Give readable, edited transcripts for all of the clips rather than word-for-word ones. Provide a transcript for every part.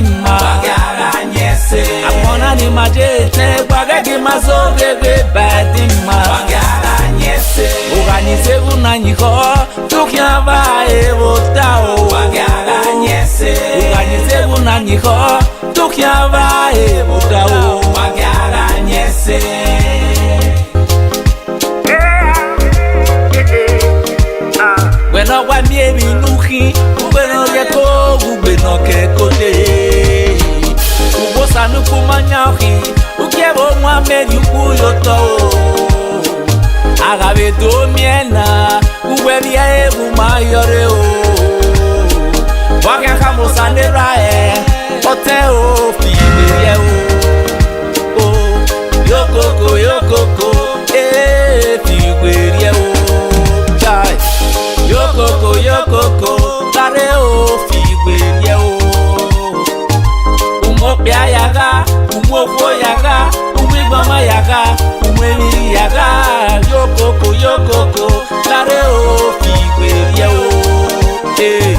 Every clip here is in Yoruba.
badima. Akona ni majete bagagi mazogege badima. Organize unanyiko tukiava evotao. Organize unanyiko tukiava evotao. When I want me nuki, when I get go, when I get go day. Ubosanu kumanyahi, ukevo mwame yukuyoto. Agabe do miena, uwebia ebu mayoreo. Waka kamo sanerae, oteo fiye o. Yokoko yokoko, fiye o. Chai. Yokoko, tareo figwe yeo. Umopia yaga, umofo yaga, umibama yaga, umweli yaga. Yokoko, tareo figwe yeo. Hey.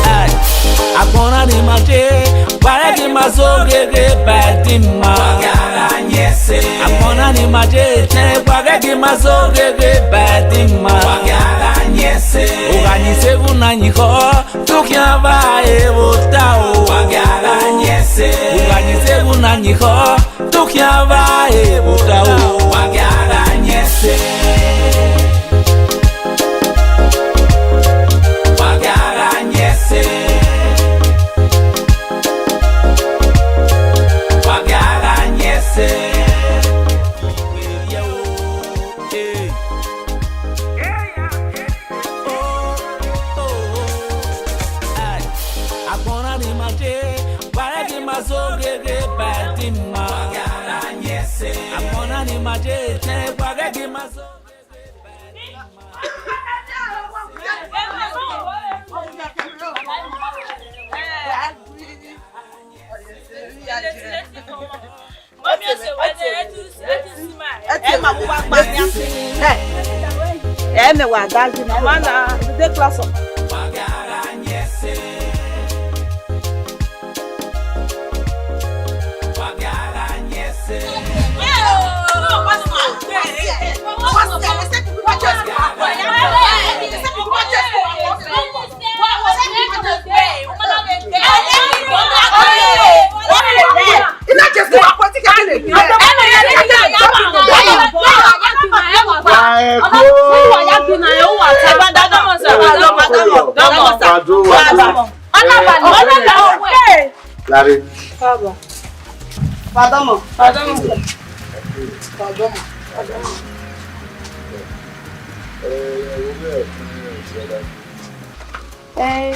Ay, akona ni mate, baregi mazogege badima. Akona ni majete, bagagi mazogege badima. Organize unanyiko, tukiava evotao. Organize unanyiko, tukiava evotao.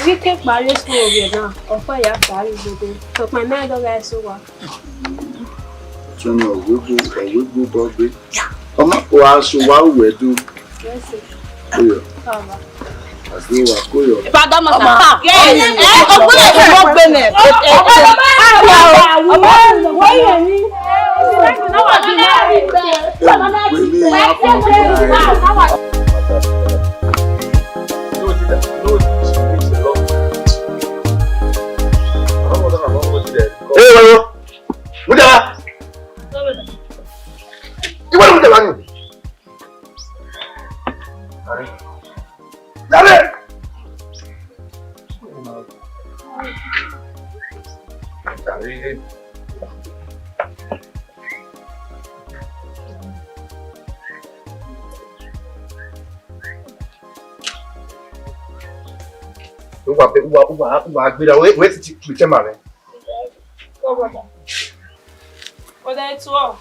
We take Mario school now. Or for your family, but my man don't get so well. So no, we go, Bobby. Come up to us, while we do. Yes, sir. As we were going. Pardon, Mama. Yes. Bây giờ ấy chị xem bảo này. Ở đây chưa?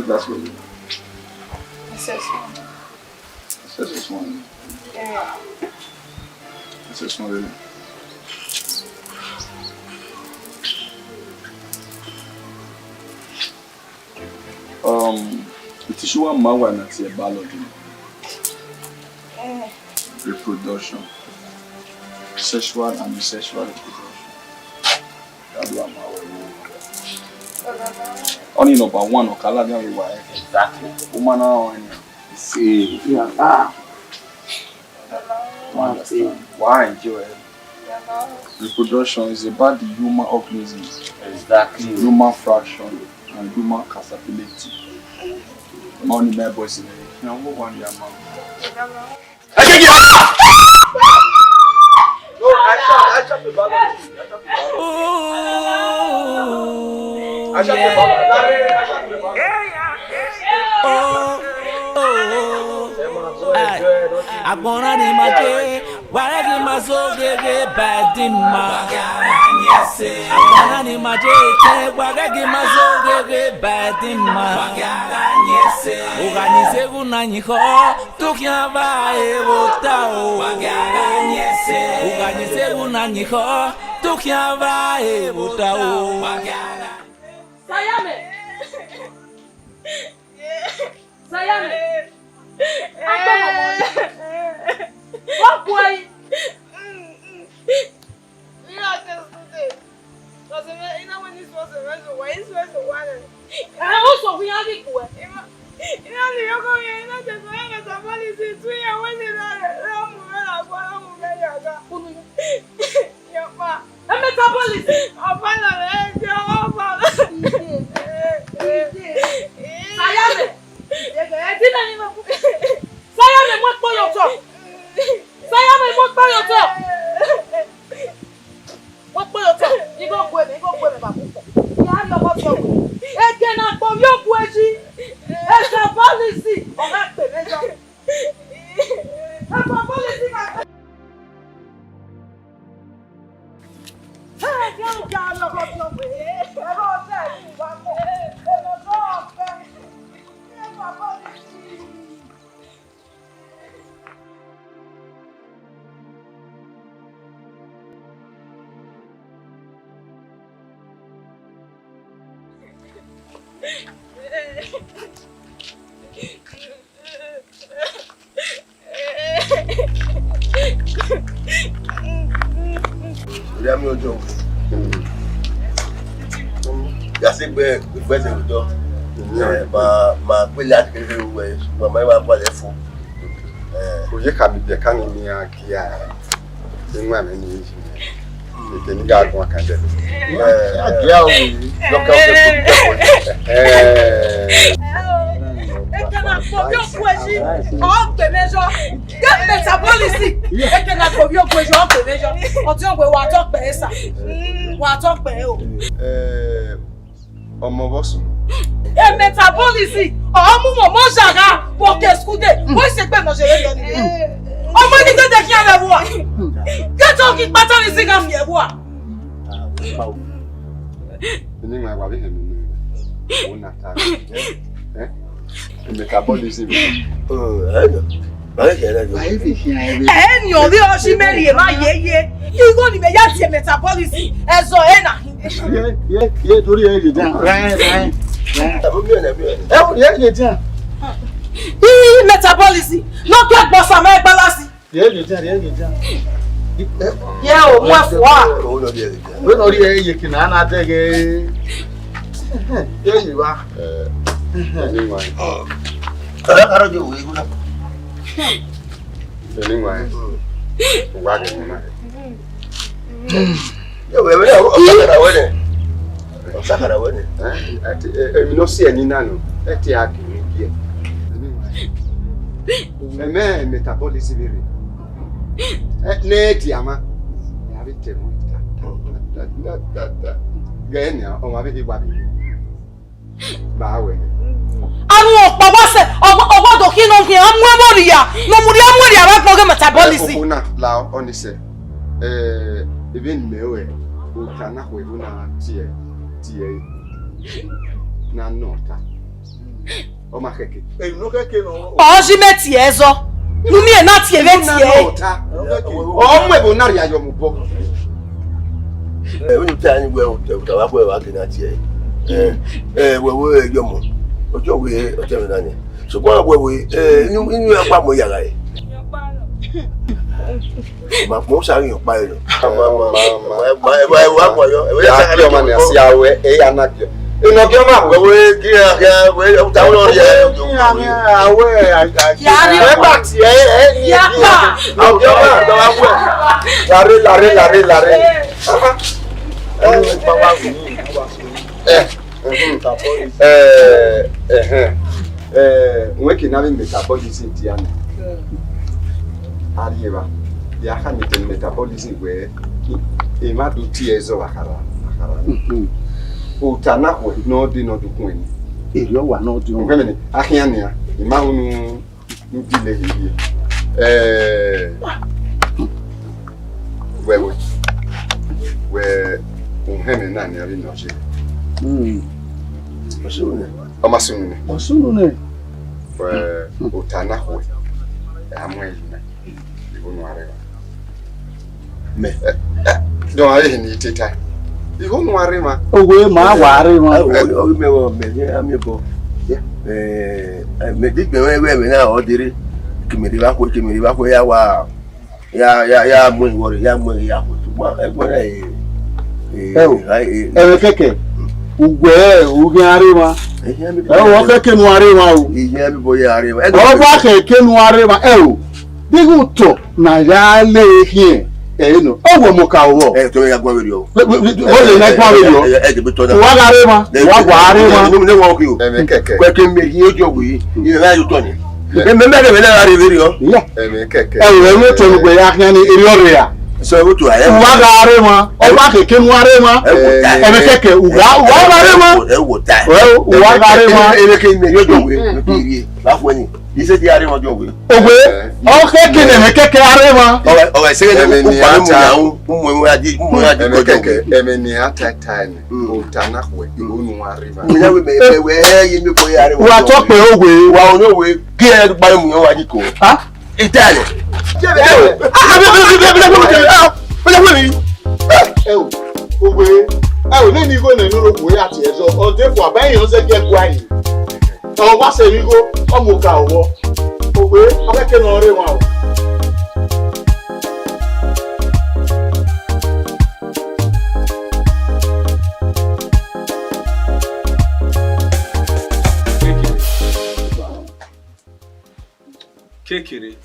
class were you? SS1. SS1. Yeah. SS1 really. It is one mawa na ti biology. Reproduction. Sexual and asexual reproduction. That's one mawa. Only number one or color than we were. Exactly. Woman on see. Yeah. Why enjoy it? Reproduction is about the human organism. Exactly. Human fraction and human capability. Money my boys in there. You know what one year man. I shot the ball. I shot the ball. Agbona ni maje, waragi mazogege badima. Agbona ni maje, waragi mazogege badima. Organize unanyiho, tukiava evotao. Organize unanyiho, tukiava evotao. Sayame. Sayame. What boy? You are just today. Because when this was a reason, why is it the one? And also, we have it. You know, you're going to the way that somebody is 2 years when you're not your ma. I'm metabolism. I'm Sayame. Sayame, what for your talk? Sayame, what for your talk? What for your talk? You go with it, babu. You have your what talk. Again, I'm from your question. It's a policy. On that measure. It's a policy. Hey, you can't look up your way. I don't say you want more. I'm no joke. Just a bit the president do. Ma pele ati kele we. Ma ma pa le fun. Ko je ka bi de kan ni akia. Nwa me ni ji. Ete ni ga gun kan de. Agia o local ọmọ bosun e metabolism ọmọ mo ṣaga bo ke skude bo se pe mo se ye ni ọmọ ni tete ki ara wo get on ki pata ni siga fi e wo ni ma wa bi he mi o na ta metabolism ẹni orí ọṣí mẹ́rin ẹ̀ máa yẹ́yẹ́ irú ni mẹ́yà tí ẹ̀ metabolism ẹ̀zọ̀ ẹ̀ nà. Yé torí ẹ̀ lè dán. Ẹ̀ lè dán. Yí metabolism ló gbé gbọ́sà mẹ́ gbálásì. Yé lè dán. Yẹ o mú ẹ̀fọ́ à. Ó lórí ẹ̀ yẹ kì náà dẹ́gẹ́. Yé yìí wá. Kara jo we guna. Anyway, why get me? Yo we sakara wene. Mi no see any nano. Eti akiri here. Anyway. Metabolism very. Neti ama. Ya bi temu. Genya o ma bi gba bi. Ba we. Anu baba se obodo ki no fi amu amoriya no muri ara po metabolism ona la oni se even mewe o kana ko na tie na nota O ma keke. E no keke no. O ji meti ezo. Nu mi e na ti eventi e. O mwe bo na ri ayo mu bo. When you tell me where I can at you, we your mom. But your way, or tell me, so one way, you are one way. My most are your pilot. Mweke nawe metabolism tiana. Arriva. Ya hanite metabolism we ema do tiezo akara. Utana ko no di no do kwen. Eri o wa no di o. Ngene ahiane ya. Ima hunu ndile hiye. We unheme nani abi no che. Osunune. We utana ko. Amwe ina. Ibunu areba. Me. Don aye ni teta. Ibunu arema. Owe ma wa arema. O me wo me ami bo. Me dik be we na o dire. Kimiri ba ko ya wa. Ya mo wori ya mo ya ko tuma keke. Ugwe ugi arema. O keke nu arema o. Ihe mi bo ya arema. O ba keke nu arema o. Digu to na ya le hie. No. O wo mo ka wo. To ya gwa we o. O le na gwa we o. Wa arema. Wa arema. Ne wo ki o. Keke. Keke me hi ojo wi. Ile na yo to ni. Me na arebe o. Keke. We to nu gbe ya hia ni eri ore ya. So we to aye. Wa ga arema. O ba keke nu arema. Keke wa arema. Wo ta. Wa ga arema. Ke me ojo wi. No ri. Ba fo ni. Ise di arema ojo wi. Ogwe. O keke ne keke arema. O se ne ku pa mu ya hu. Mu adi ko keke. Emeni atata ni. Utana ko ibunu arema. Mi na we yi mi ko ya arema. Wa to pe ogwe. Wa o no we ki e gba mu yan wa ji ko. Ha? Italian. Ogwe. Le ni go na nuru ogwe ati ezo. O de fo abayin o se je gwa yi. O wa se ni go o mo ka owo. Ogwe, abeke no re wa o. Kekere.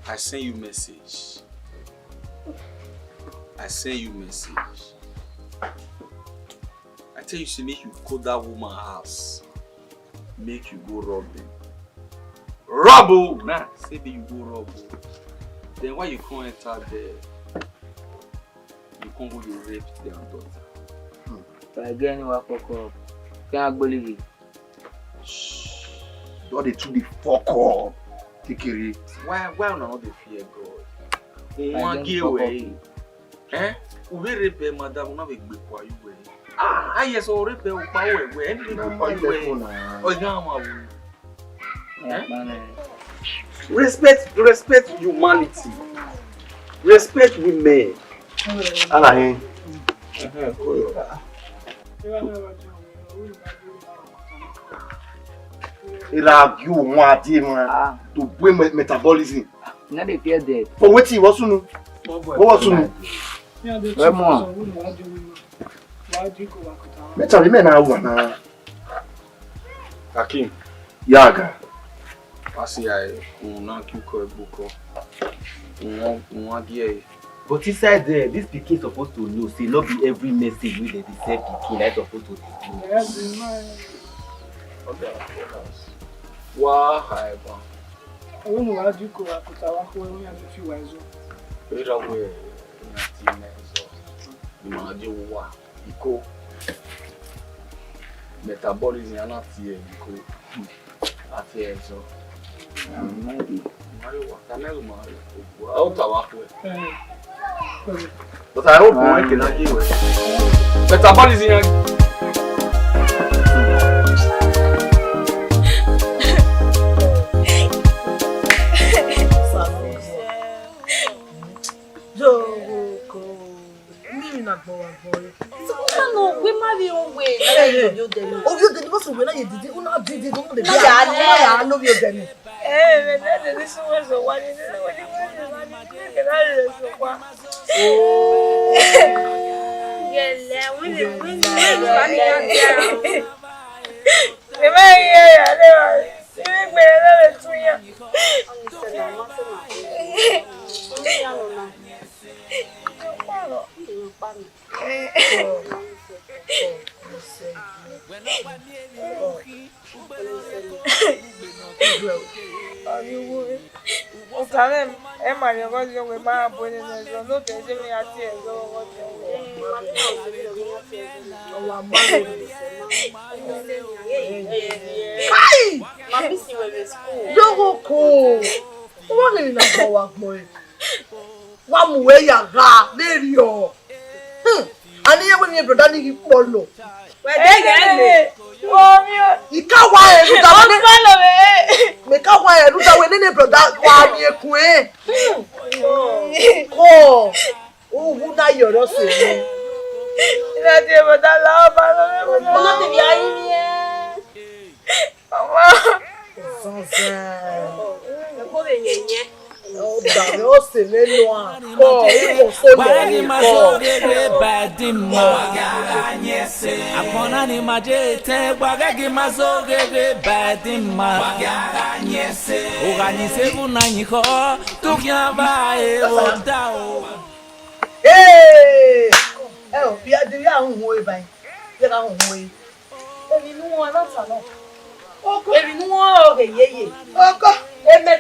I send you message. I tell you to make you go that woman's house. Make you go robbing. Robbo! Nah, say that you go robbo. Then why you can't enter there? You can't go you rape their daughter. But again, you are fuck up. Can't believe it. Shh. Don't they do the fuck up? Kekere. Why not the fear God? One give away. Eh? We rape madam, not be kwa you way. Ah, yes, or rape o pa we. Anything no way. Respect humanity. Respect women. Alahin. Ila you Uwadiae man to bring metabolism. Now they fear dead. For wetin what sunu? What sunu? Meta me na awu na. Hakim. Yaga. Pasi ai una kiko ebuko. Uwadiae. But inside there, this pikin supposed to know. Say, not be every message with the same pikin that's supposed to do. Okay. Wa haiba. When you are doing when you have a few ways. Ira we na timezo. Imagine wa iko. Metabolism yana tie iko. Ati ezo. Mari wa kanel mari. Auta wa we. But I hope we can give it. Metabolism una didi no de ya no bi Benin. This was the one in the one. Oh. Yeah, we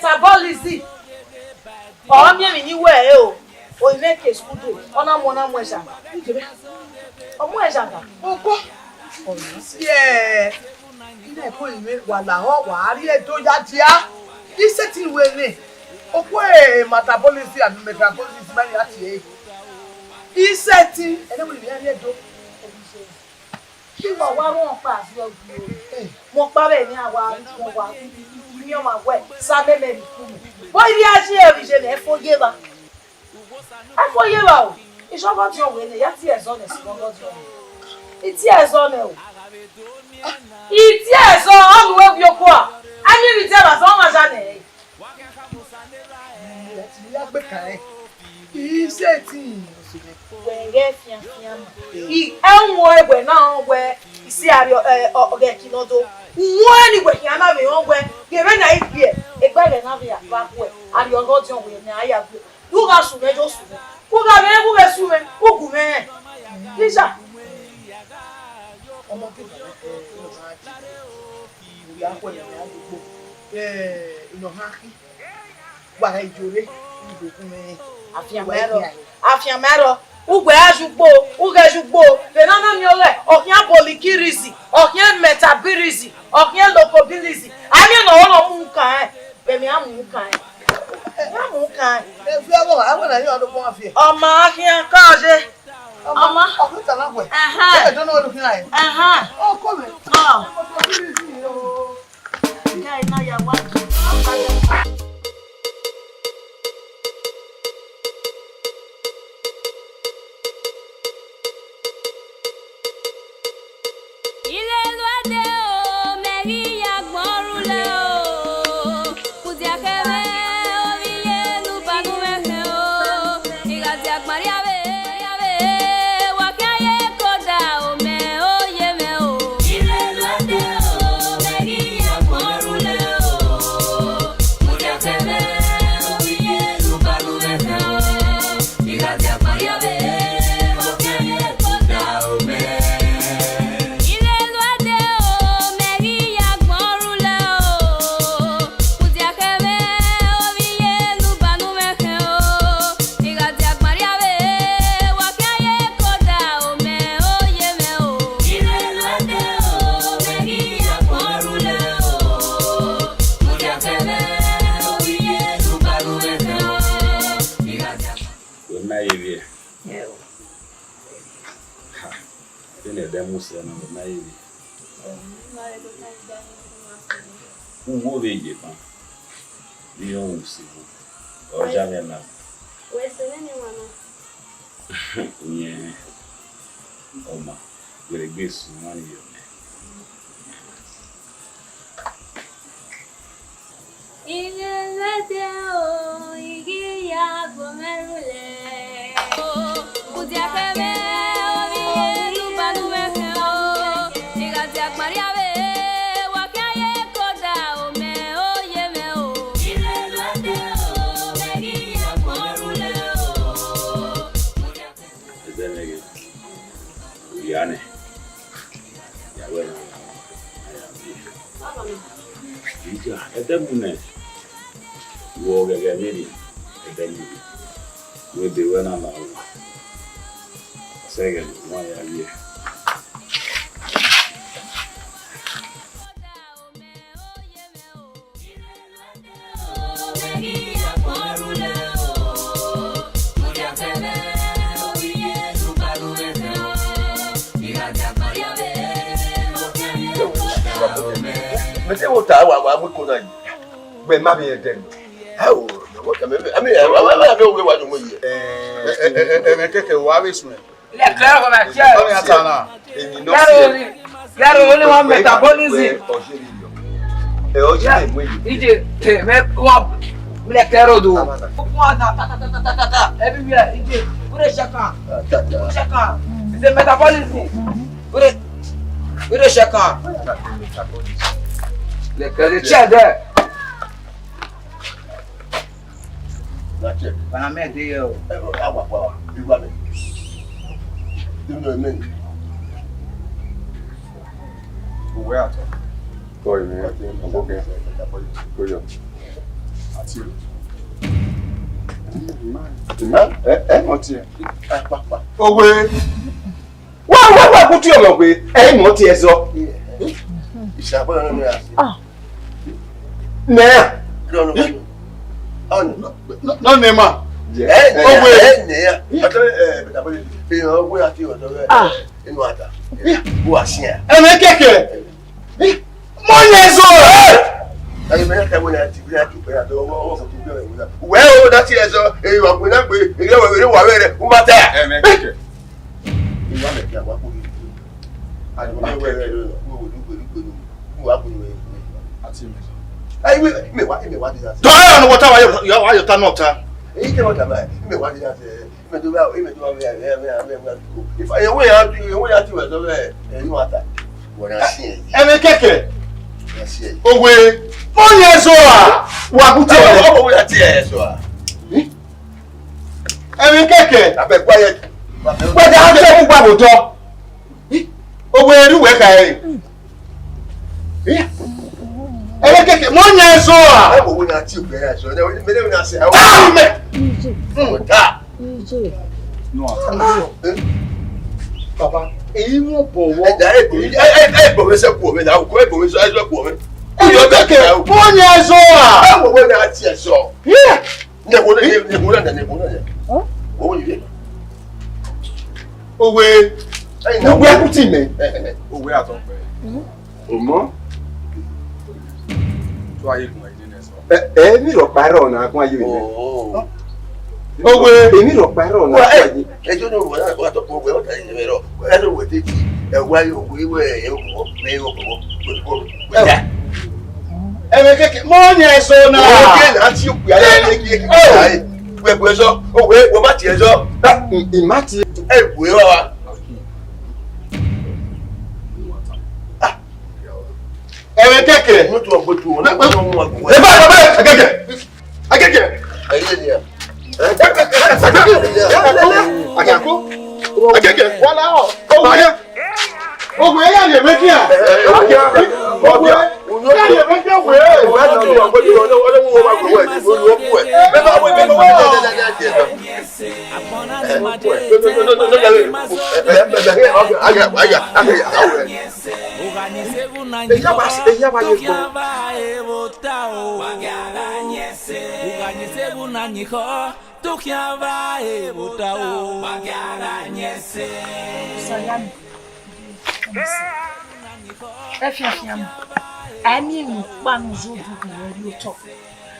metabolism. Oh, me ni we o. O make a school do. Ona mo na mo eja. O mo eja ka. Oko. Oh yeah. Ina ko ime wala ho wa ri e to ya dia. Ise ti we ni. Oko e metabolism and metabolism mani ati e. Ise ti ene mo ri e do. Ki mo wa won pa si oju o. Mo pa be ni awa mo wa ni o ma we sa be me ku mi. Boy ri a se e je me forgive. I forgive o. It's not about your way. Ya ti e zo ne si mo go jo. Iti e zo ne o. Iti e zo o we bi oko a. Ani ri te ba so ma ja ne. Ya gbe kan e. Ise ti wenge fian I enwo egbe na onwe isi ari oge kinodo nwo ni gbe kian na be onwe gebe na ibie egbe na be ya ba ku ari ogo ti onwe na aya gbe du ga su mejo su ku ga be ku be su me ku gu me kisha omo ke ya ko le ya gbo Enogheghae wa ejore ni ku me afian mero ugbe ajugbo ugejugbo benana mi ore okian polikirisi okian metabirisi okian locobilisi ani no wo mu kan be mi amu kan e fi abo awo na yo do mo afi o ma afian ka je o ma o ko ta lawe e do no do kin ai o ko me motabirisi o ya ina ya wa Uwadiae pa. Iyo usiku. Oja mena. Wese nene wana. Nye. Oma. Wele gbesu mani yo.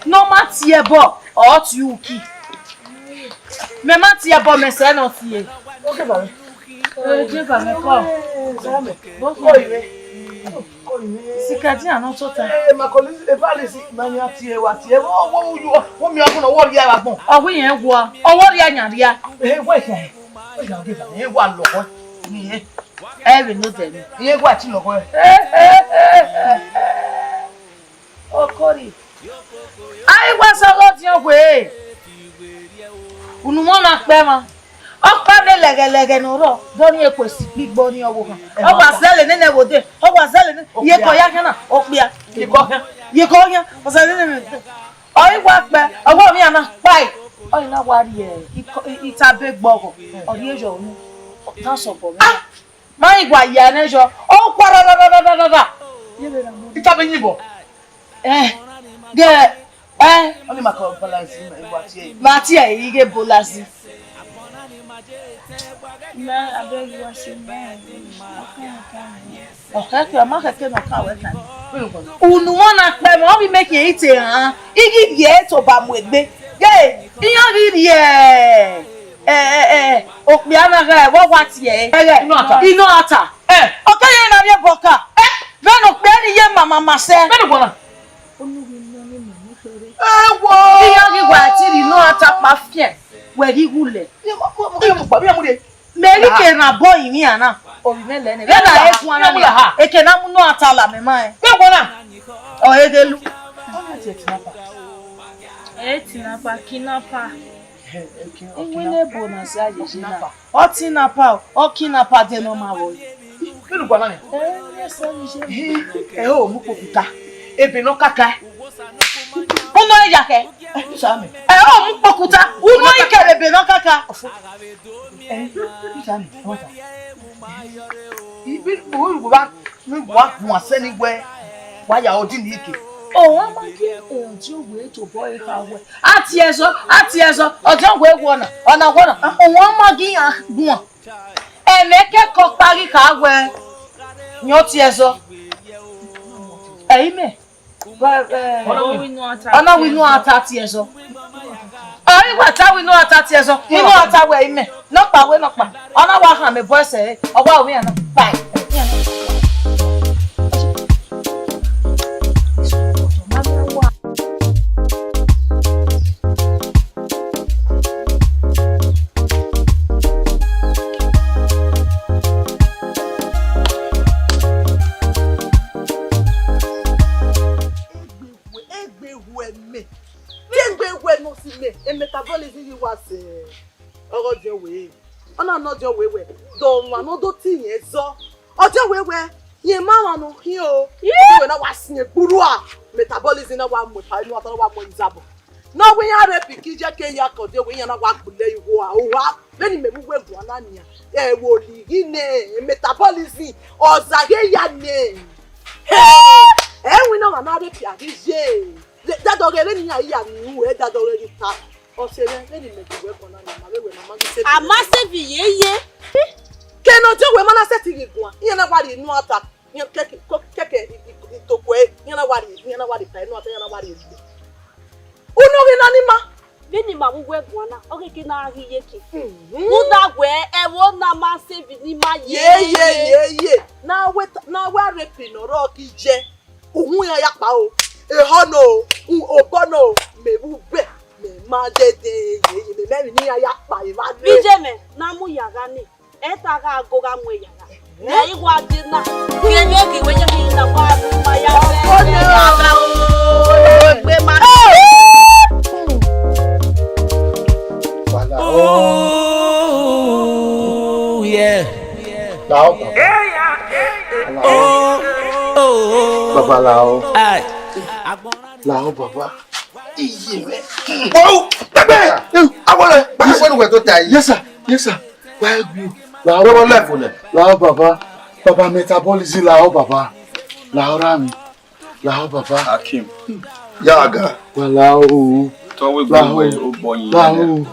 No matter what, or you keep. Me matter about me say no tie. Okay, ba. Je ba me ko. Sikati anotota. Ma colleague e vale si manya tie wa tie. Wo mi akun wo ri ara gbon. Owo yen wo. Owo ri anyan ria. Wo ise. O ja ge ba. Wa loko. Ni e no temi. Iye gwa ti loko e. Okori. Ai wa so lo ti ogwe. Unu mo na pe ma. Ọkpa de lege n'ụrọ dọni ekwesị gbigbo ni ọgwụ ha ọgwa zele nene wode ọgwa zele ye ko ya kana okpia ye ko ya ọzale nene ọigwa pe ọgwa mi ana pai ọyi na wari itabe gbogo ori ejo nu ta so bo ma igwa ya nejo o kwara itabe nyibo oni maka balance igwa tie ma tie ige balance. No, I beg you, I said, okay, I'm not going to come with that. Unwana kpeme o bi make it han igi ye to ba mu egbe ye iyan ri okpi anaga wo wa ti e inu ata okay ye na ye boka be no pe ni ye mama se be no bona wo iyan ri wa ti inu ata pa fie we ri gule Meri ke na boy mi ana o bi mele ne na e fun ana ni e ke na mu no atala me mai be bona o edelu ona ti tinapa kinapa enwele bonus aje tinapa o tinapa o kinapa de no ma wo kinu gba na ni yes o mu poputa ebe no kaka uno yake sami o mu poputa uno ikere ebe no kaka sami wata ibi wo ba mi wa mu aseni gwe wa ya odi ni ike o wa ma ki ohun tí o we to boy ka we ati eso ojo we wo na ona ohun ma gi yan gun emeke ko pari ka we yan ti eso eime ona we no ata ti eso ari wa ta we no ata ti eso we no ata we ime no pa ona wa han me voice e owa we na bye metabolism you was ojo we ona no jo we do nwa no do ti yen zo ojo we yen ma wa no hi o we na wasin gburu a metabolism na wa mo pa inu atoro wa mo izabo no we ya repiki je ke ya ko de we yan na wa kule iwo a o wa beni me mu we bu ana nia e wo li ine metabolism ozage ya ne we no ma na repi agije dadore ni ya ya nu e dadore ni ta o se le ni me we ko na ma we na ma se amase bi yeye ke no je we ma na se ti gun yen na wari nu ata yen keke itoko e yen na wari pa nu ata yen na wari uno ri na ni ma beni ma we gun na o keke na ri yeke mu da gwe e wo na ma se bi ni ma ye na we repi no ro ki je ohun ya pa o ehono obono mebube me ma dede ye me me ni aya pa e ma de bije me na mu yaga ni eta ga go ga mu yaga na igwa di na kenye ki we je ki na pa ma ya yaga o gbe ma oh yeah lao baba lao lao baba iye me wow tebe awole ba se nu to tai yes sir why you lao ro left one lao baba metabolism lao baba lao rami lao baba Hakim yaga lao to we go o boyin lao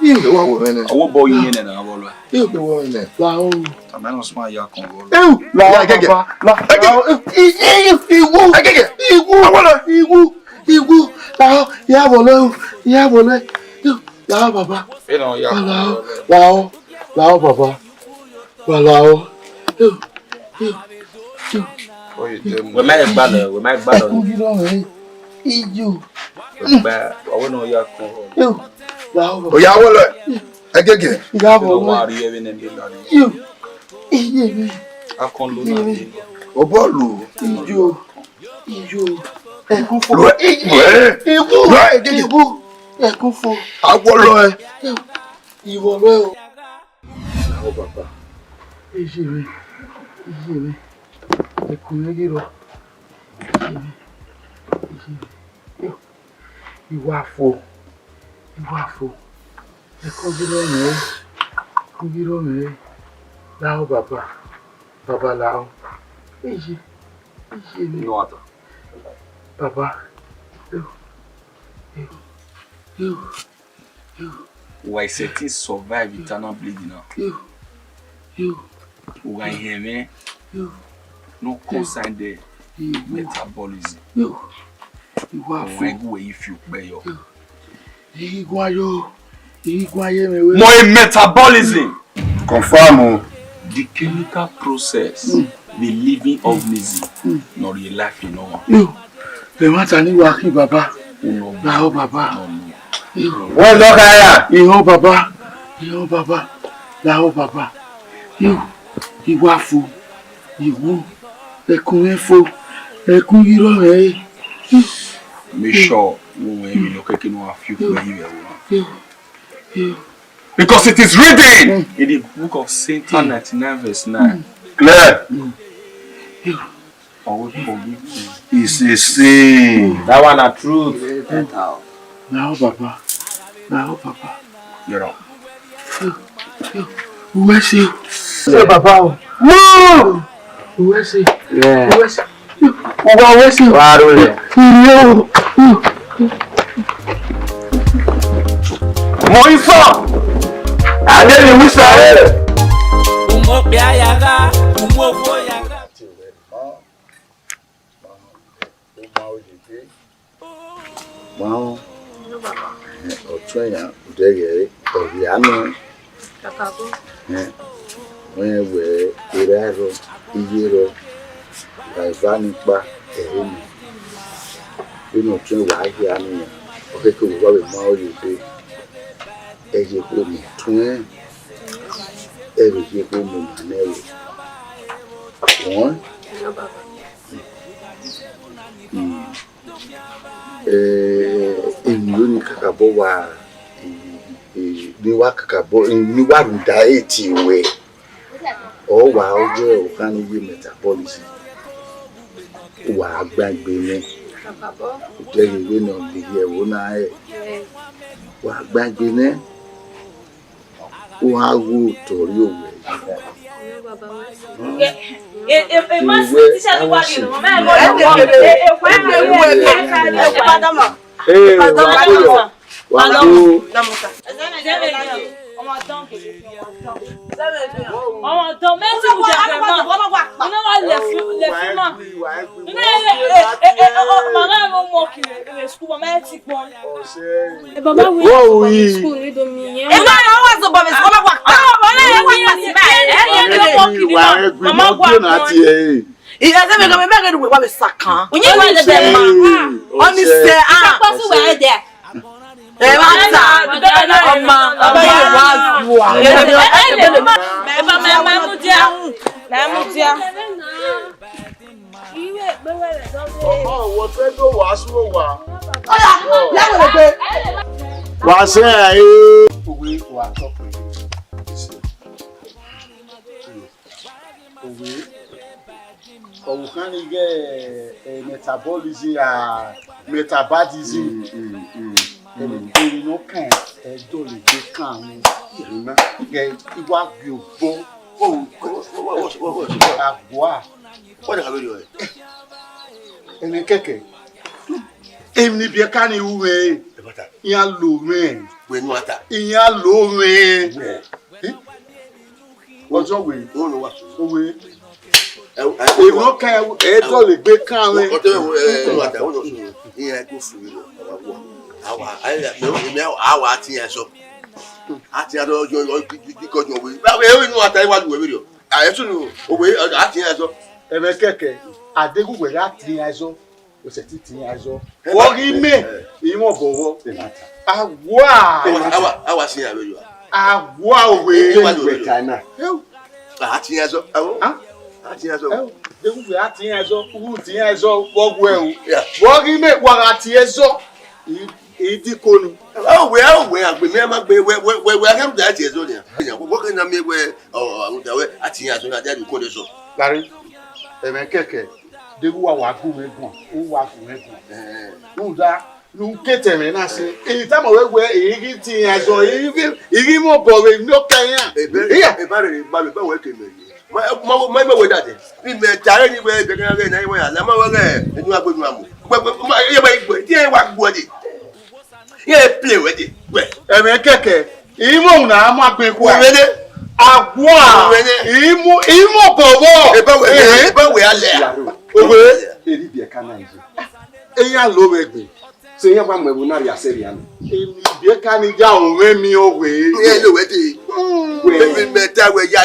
iye wa wo ne owo boyin ne na awolo iye be wo ne lao tameno sma ya kon wo lao baba lao igu lao ya bole lao baba eno ya lao baba lao We might battle. We might battle. You. But I want to know your You. Oh, yeah, well, again. You. I can't lose. Obolu. You. Why set it survive eternal bleeding now? Why hear me? No consign the metabolism. Why go if you pay your more metabolism. Confirm the chemical process, the living organism, not the life you know. The matter ni waki baba. Lao baba. Wọ́n lọ káyà. Ìhó baba. Lao baba. Ìwà fò. Ìwú. Ẹkùn ẹ̀fọ́. Ẹkùn irọ́ rẹ̀. Make sure when you look at because it is written in the book of St. 99 verse 9. Clear. I will forgive you. It's a sin. That one a truth. Lao baba. You're up. Who is you? Say baba. Move. Who is you? Yeah. Who is you? Who is you? Moisa. Adele Musa. Umo pia yaga, umo fo yaga. Wow. Otraya udege obiano. Kakabo. Wewe iraro iyero laivani pa ehemi. Ino tun wa ya ni. Okeke wo we ma o yede. Eje ko mi tun eje ko mo manewo. Won èmi kakabo wa ni wa kakabo ni wa ruda eti we o wa ojo o kan ni metabolism wa gbagbe ni Kakabo. je iwe no bi ye wo na e wa gbagbe ni wa wo tori owe metabolism ẹni no kan ẹjọ́ lè gbé kan àwọn ìwà gbogbo àgbà What are you doing? ẹni kẹ̀kẹ́ èmi ni bí ẹ ká ní ìwé ìyá lò mẹ́ ìyá lò mẹ́ ọjọ́ wẹ̀ òwe èmi kan ẹjọ́ lè gbé kan àwọn ìyẹn kò fún mi lọ àwa àti yẹn sọ àti àdó ọjọ́ kíkọjú òwe báwo ẹ inú ata ìwádìí òwe rẹ àyẹ̀tún òwe àti yẹn sọ ẹ̀mẹ́ kẹ̀kẹ́ adegu we ga tin azo o se ti tin azo wo ri me imo bowo awa sin awe yo agwa we China tin azo tin azo adegu we tin azo u tin azo wo gwe o wo ri me wa ga tin azo idikonu we agbe me ma gbe we akeru da ti ezo ni wo kan na me we awon da we atin azo na jadi ko de so Larry, keke, de wa gun egun, o wa gun egun. Nda, nu kete me na se. Èyí ta mo we èyí tin azo, èyí mo bo we no kan yan. E ba re ba me ba we ke me. Ma we dade. Bi me tare ni we be kan re na we ala ma we re enu agbodu amu. Ye ba igbo, ti e wa gbo de. Ye play we de. We. Keke, èyí mo na ma gbe ku a. Agwa imo bobo ebe we ale owe eri bi eka na nje eyan lo megbe se yen ba mwebu na ria seria no emi bi eka ni ja onwe mi owe ye lo we de we meta we ya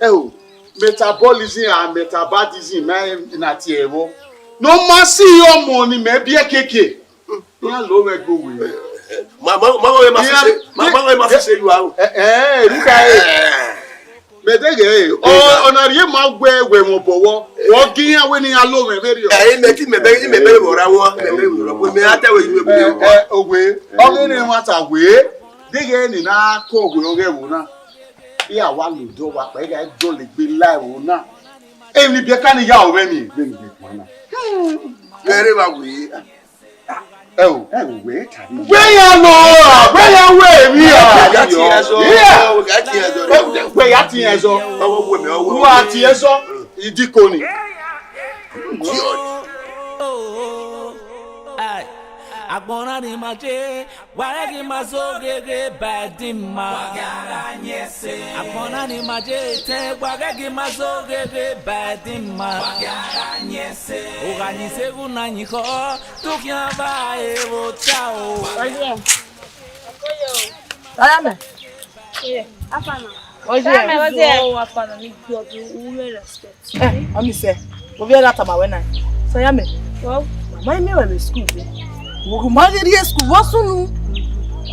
o metabolism and metabolism na ti ewo no ma si omo ni me bi ekeke eyan lo megbe we mama we ma fi se you awo ruka medege onarie ma gwe mo bowo wo giyan we ni alo me beri o me ti me be wo ra won me atawe you be owe ogene mata we dege ni na ko owe oge wo na iya wa lo do wa pe ga jo le gbe live wo na emi bi ka ni ya o me ni gbe ni gbe na ere ba we we ya no we ya we mi ga ti azo we ya ti azo owo we me owo wa ti azo idikoni agbona ni maje waregi mazogege badima wagara nyese agbona ni maje te waregi mazogege badima wagara nyese oganyise kunanyiko tukiamba evo chao Ayame. Afana. Oje. Afana ni godu uwe respect. Ami se. Mo bi ala tama we na. So Ayame. Wow. Mama mi we school be. Wo ma ri school wo sunu.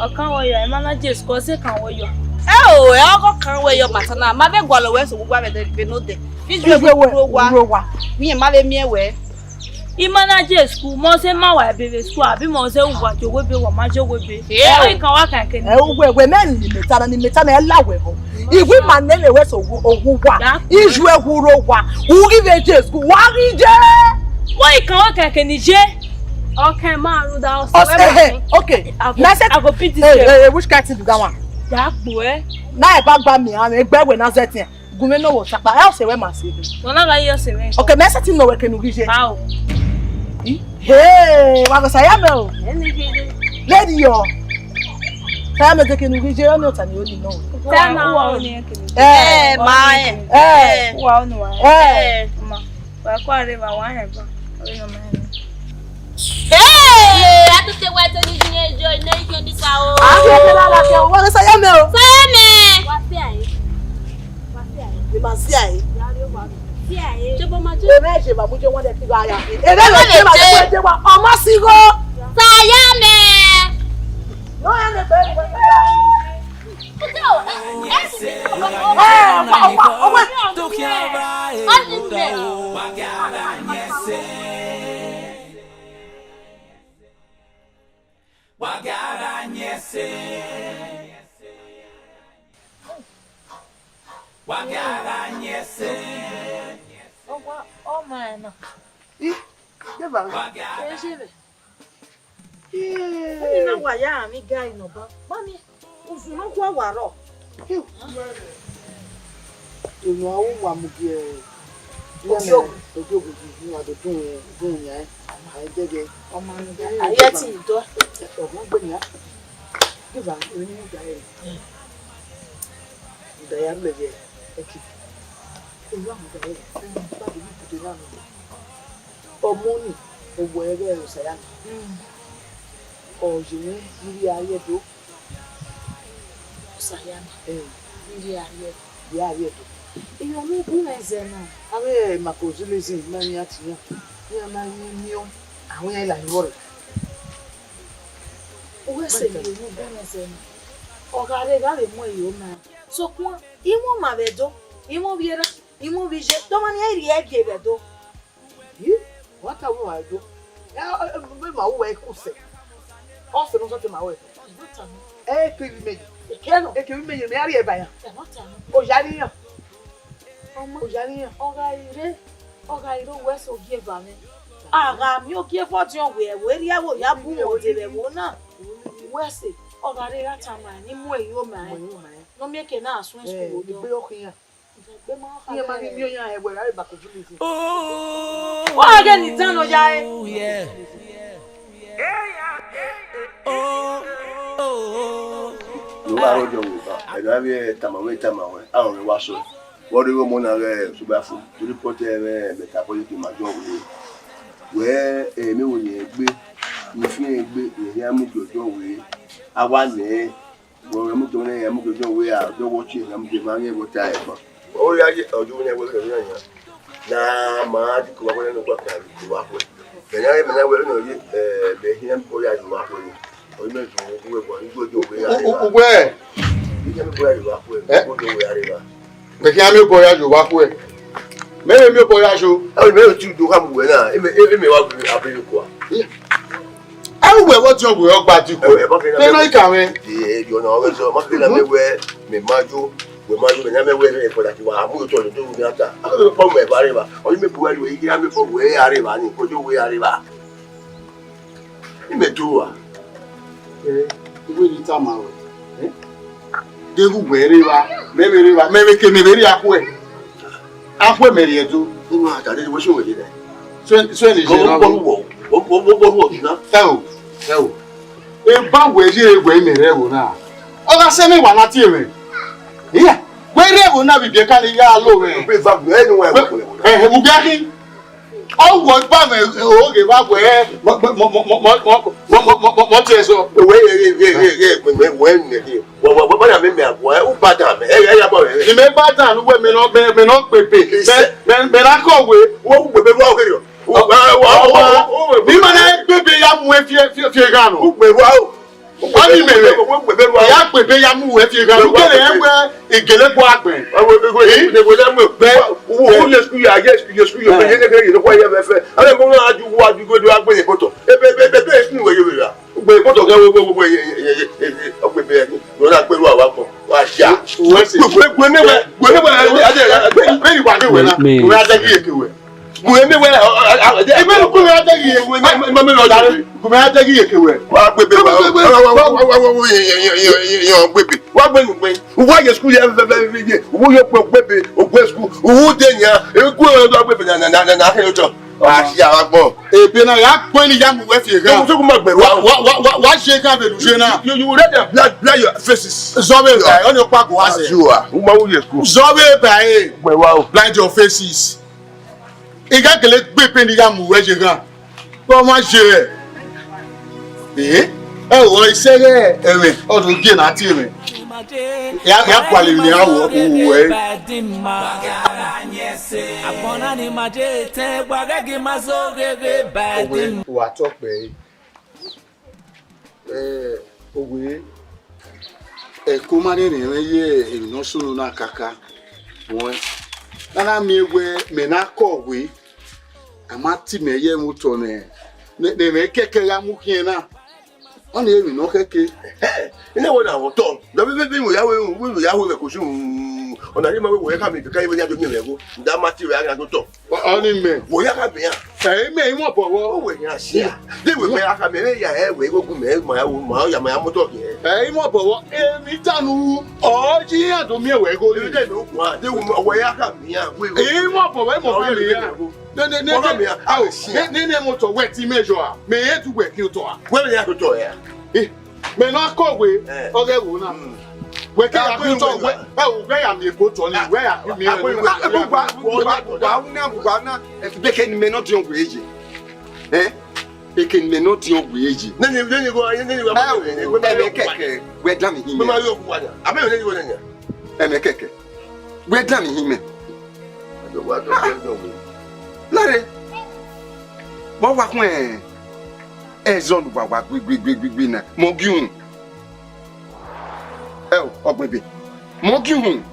Okan wo yo, e manager school se kan wo yo. E ako kan we yo matana. Ma be gwalo we so gbugba be de no de. Fish we ro wa. Mi ma le mi ewe. I manager school mo se ma wa be school abi mo se wa jowo be wa ma jowo be. E kan wa kan ke ni. We men ni meta na lawe ho. Iwi man na we so owu wa. Iju ehuro wa. Uri be school. Wa ri je. Why kan wa kan ke ni je? Okay, ma ru da o. Okay. I go pity which kind to do that one? Da po Na e ba gba mi an egbe we na zetin. Gume no wo sapa. E o se we ma se. Wona ga yo se me. Okay, me setting no we can ri je. How? Hey, wa go saya me o. Eni kede. Lady yo. Saya me de ke ri je o ni ota ni o ni no. Ta na wa o ni ke ni. Wa o ni wa. Ma. Wa kwa re ba wa he ba. O yo ma. Hey, I just want to enjoy nation this hour. Wa saya me o. Saya me. Wa fi aye. Ni ma si aye. Fi aye. Je bo ma je. E me je ba mu je won de ki ba ya. E be lo je ba je wa. O ma si go. Saya me. No ya ne be. Wagara nyese Wagara nyese Oh man. De ba. E jebe. Ni na wa ya mi ga ino ba. Ba mi. O fun no kwa waro. Inu awu wa mu bi e. Ojo ni ado dun yan. Ai dege. O ma ni ga. Aye ti do. O mo gbe ni a. De ba ni ni ga e. Da ya le je. Eki. O wa mu ga e. Ba bi bi de na no. Ọmọ ni gbogbo ẹgbẹ́ ọ̀sẹ̀yà ọ̀jìnì nírí ayédò ọ̀sẹ̀yà nírí ayédò You know, Bunazena. I my cousin, many at you. You are my new. I will like work. Where's the Bunazena? Oh, God, I got it more, you man. So, you won't my vedo, you won't be you won't be jet. Don't want to gave a door. You? What will I do? My way, who say? Also, not my way. Eh, me. Can you make me by oh, Jania. Oh, Jania. Okay, don't West or give me. Ah, you give what you wear. Where you will have more than a woman. West it. Oh, that time, anyway, you man. No make an ass when you go here. Oh, again, it's done, oh, yeah. You are already I have a tamawe. I only wash it. What do you want to bathroom to report a metabolic in my job? Where a new be, if you be, you I want me. Well, I'm going to way out. Don't watch it. I'm demanding what time. Oh, yeah, I'll do it with nah, man, go away and work out. Then I will know you, the him for you work with. Or you go to where? You can wear you up with. The camel boy you walk with. Maybe me boy, I should. I will never do come with her. It may walk with you. I will what you will about you. Then I come in. You know, so much wear me, Maju. We might do never wear for that you are moved to do that. I will come with Arriva. Or you may put away here before we arrive and put away Arriva. You may do her. Will time out. They will wear Riva, maybe can be very away. Halfway, Mary, do. I didn't wish you with it. So, no. A bad way here, way me now. Oh, that's anyone not hearing. Yeah, where will not be the kind of yellow anywhere. Uwadiae. Oh, what Bama give up where what is the way when I mean, well, but you may buy down women not pay. Then I call with what will be walking. Baby, I'm with you. Oni mere ya pe be ya mu we fi ga lu kele enwe igele bo agben wo le school ya school yo be ne kere yo kwa ye be fe ale mo na aju go do agben poto be school we yo ya gbe poto ga wo ogbe be no na pe ru awa ko wa sha gbe ne be wa de we na we ade ki ekewe Mùsùlùmí wẹ̀ ẹgbẹ́ ló kúrò adéyé ìwé mọ́mí lọ́dún kúrò adéyé ìkéwé. Wà á gbébé yàn gbébé wà á gbé nùgbé wà á yẹ sukùl yẹn fẹ́fẹ́ yẹ owó yóò pọ̀ gbébé ògbé sukùl owó dé yẹn ekú ọ̀dọ́ gbébé nàá kẹ́lẹ́ tọ̀ wà á ṣe àwọn gbọ́. Èpè náà yà á pọ́n ní yàmù wẹ́ fi gan. Sọ́kùn máa gbẹ̀rù wà á ṣe ká bẹ̀rù ṣe náà. You read them blood your faces. Zọ́bẹ̀ báyìí ọ̀nà ìpàgọ́ wá sẹ̀. Zọ́bẹ̀ báyìí blind your faces. Iga kele gbepe ni ya mu we je gan ko ma se e wo ise re ewe odun je na ti mi ya kwale ni awo we agbona ni maje te gbagege maso gege badin wa to pe owe ko ma ni ye ino sunu na kaka won Nana mi we me na kowe amati me ye moto ne me keke ya mu kin na oni emi no keke ina wona wo ton do be mo ya we ko su ona ni ma we ka mi ka ye ya do mi lego nda mati we ya go ton oni me wo ya ka bi ya me mo bowo we ya sia de we me aka me ya we go gu me ma ya moto kin mo bowo emi tanu oji ado mi we go ni de no kwa de we ya ka mi ya we mo bowo mo fe mi ya ne moto we ti measure me ye tu we ki o to a we ya to ya me na ko we oge wo na we ke ya ku to we ya mi ko to ni we ya ku mi gba na be ke ni me no ti on we eji be me no ti on we eji ne go we me keke we da mi yin me ma yo ku wa da abe ni go na e me keke Where damn him? What do Larry. What was when? Ezon wa gbi na. Mogiun. Oh, baby. Mogiun.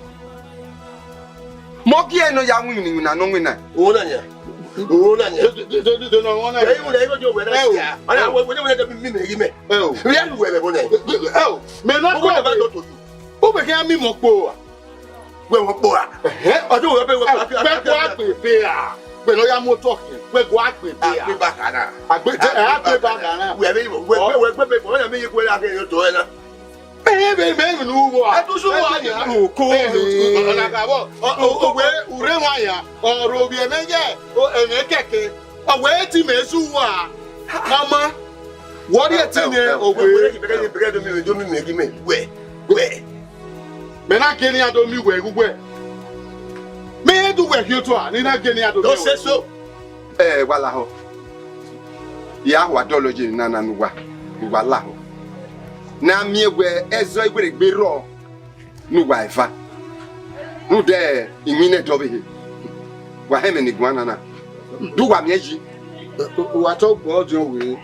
Mogi eno ya win na no win na. Oh na nya. Oh na nya. Do no wona. Eh wo le go jo we na sia. Ana we dey me me. Oh. We ya we bo na. Oh. Me no go ba do to. O be kan mi mo po. We mo po a. Ojo we be we pe a. But no, I'm more talking. We're going to be back. I be back. We me do work you to ni na geni ado. Don't say so. Wala ho. Ya wa dology na nuwa. Wala ho. Na mi egwe ezo igwe gbero nuwa ifa. Nu de imine dobe he. Wa heme ni gwana na. Du wa mi eji. Wa to gbo jo we.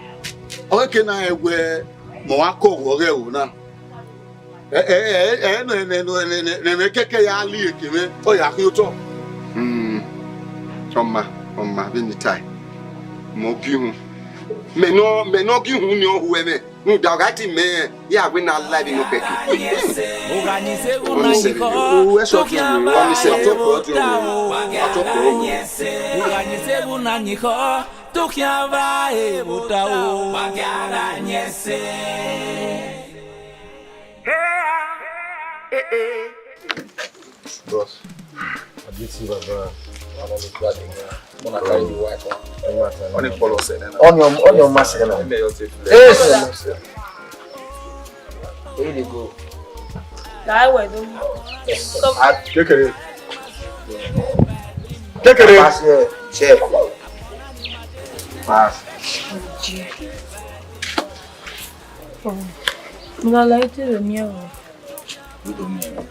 O ke na egwe mo wa ko wo re o na. Ne keke ya ali ekeme. O ya ki o to. Oma be ni tai mo bi hu me no gi hu ni o hu me nu da ga ti me ya we na live no peke mo ga ni se una ni ko o so ki o mi se to ko ti o mo ga ni se una ni ko to ki ava e buta o bagara nyese boss aditi baba on the flooding. Mona carry the white one. On the follow say na. On your mask na. Yes. Here they go. That way do. Kekere. Pass here. Check. Pass. Nga like the mirror. You don't know.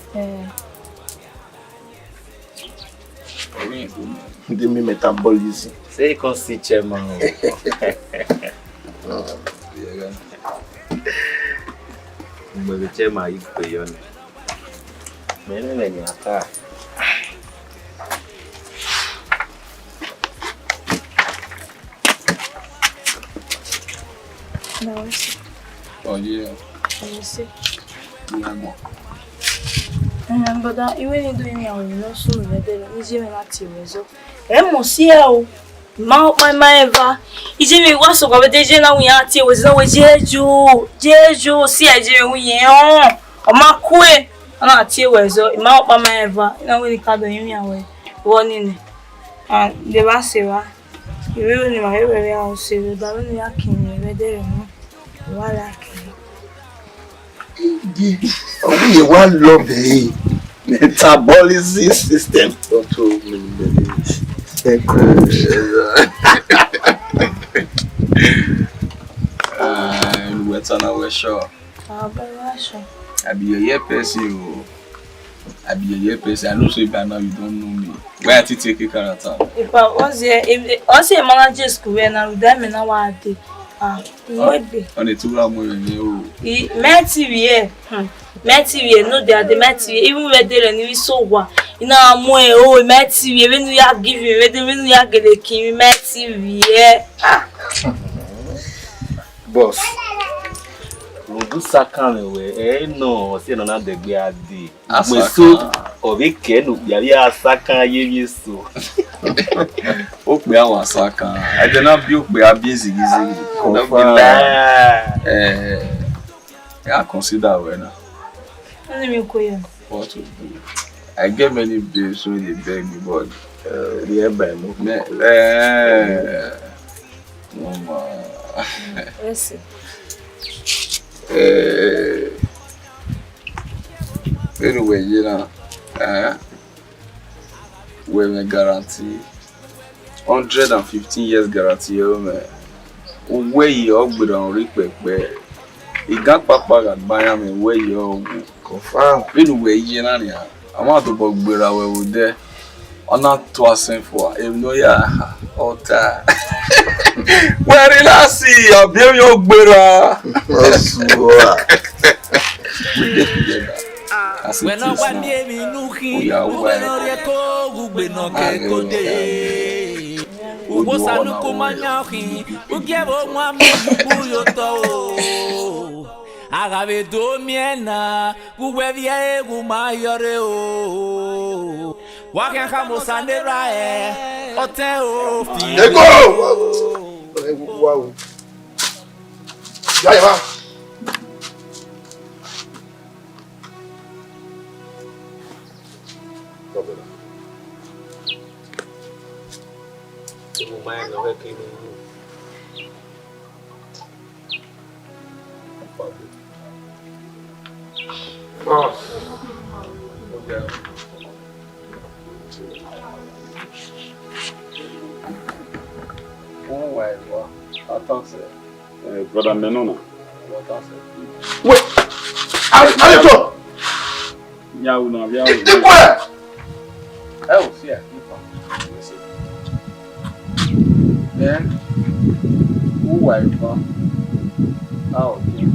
Give me metabolism. Say you can see chairman. But the chairman is beyond. Many car. No. Oh yeah. I see. But that even in doing your no so the easy me not to o ma eva easy me was so go dey na we ati we so we jeju si aje we yen o ma ku e na ati we so ma eva na we ka do yin awe woni ni and the ba se wa iwe ni ma we ya o se do da ni akin we dey no wala akin we want love metabolism system. Don't tell me. And we're turning sure. I be a year person. I be a year person. I know so by now you don't know me. Where to take a character? If I was here, if I was a manager school and I would die, me now what day. What day? On the 2 hours more than you. TV, no, they are the TV. Even when they're in so what, you know, I'm more TV. When we are giving, when we are getting TV, boss. We do second away. No, say no na de gbe ade. We so obi ke no ya second ye so. O pe awon second. I dey na bi o pe abuse gizi. I consider we na. Let me go here. What to do? I get many babes when they beg me, but the by no. Mama. Yes. Anyway, you know, we may guarantee 115 years guarantee, man. Where you up with on request, he got papa at Miami where you confirm. Anyway, you know, I'm out to Bogbera where we there. I'm not tossing for him. No, yeah, all time. Where did I see you? Be your Gbera. When I want me nuki, we no kekode. Ubosa nuku manyahi, ugiebo mwami yubuyoto. Agabe do miena, uwevie gumayore o. Waken kamosande rae, ote o fi. Eko! Wow. Ya. Brother Menona. Wait! Allez-toi! C'est quoi? Oh, yeah. Yeah. Who are you? Oh, okay.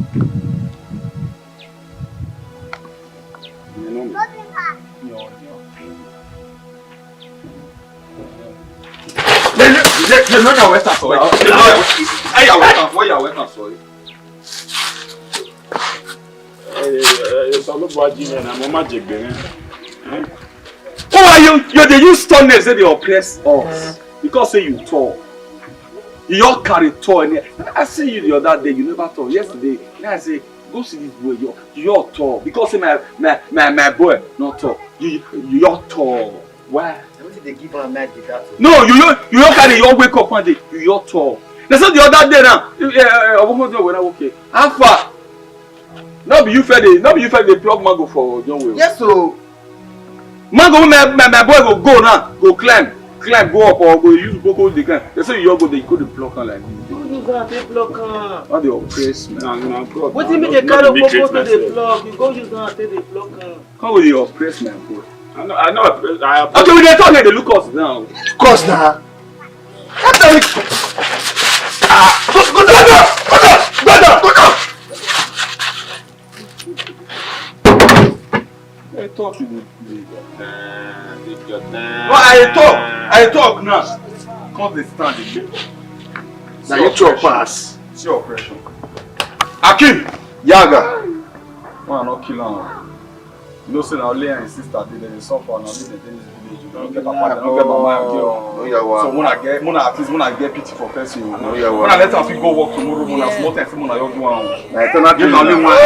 You know what's that story? Hey, I sorry. Who are you? You're the use stubbornness that they oppress us because say you tall. You all carry tall. I see you the other day. You never tall. Yesterday, I say go see this boy. You're tall because say my boy not tall. You're tall. Why? They give her magic. No, you don't carry your wake up one day. You're tall. They said the other day now. When I okay. How far? Not be you fed the plug mango for John Will. Yes, so mango, my boy go now, go climb, go up or go use go the climb. They say you go the block on like this. You go and block on. How they oppress man? What do you mean they carry go to the block? You go use and take the block on. How will you oppress my boy? I know. Okay, we dey talk like they look us now. Cause now. I talk to you. No, I talk now. Come they stand again. Now you talk pass. See oppression. Akim! Yaga. Man, not kill him. You know, say now Leah and sister they suffer now. They in this village. You don't get papa, don't get mama. So when I get pity for person, when I let them go work tomorrow, when I small time, when I do one. I turn out you only one.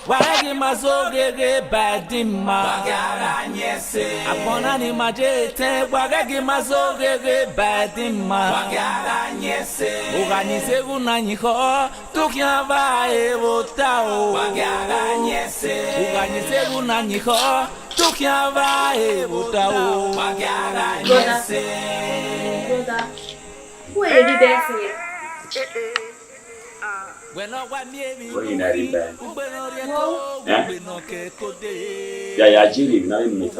Wagi mazogege badima wagaranyese abona ni majete wagi mazogege badima wagaranyese uganise kunanyiko tukyava ebotao wagaranyese uganise kunanyiko tukyava ebotao wagaranyese Who are you dancing? What you not in bed? Yeah, Jerry, now you make a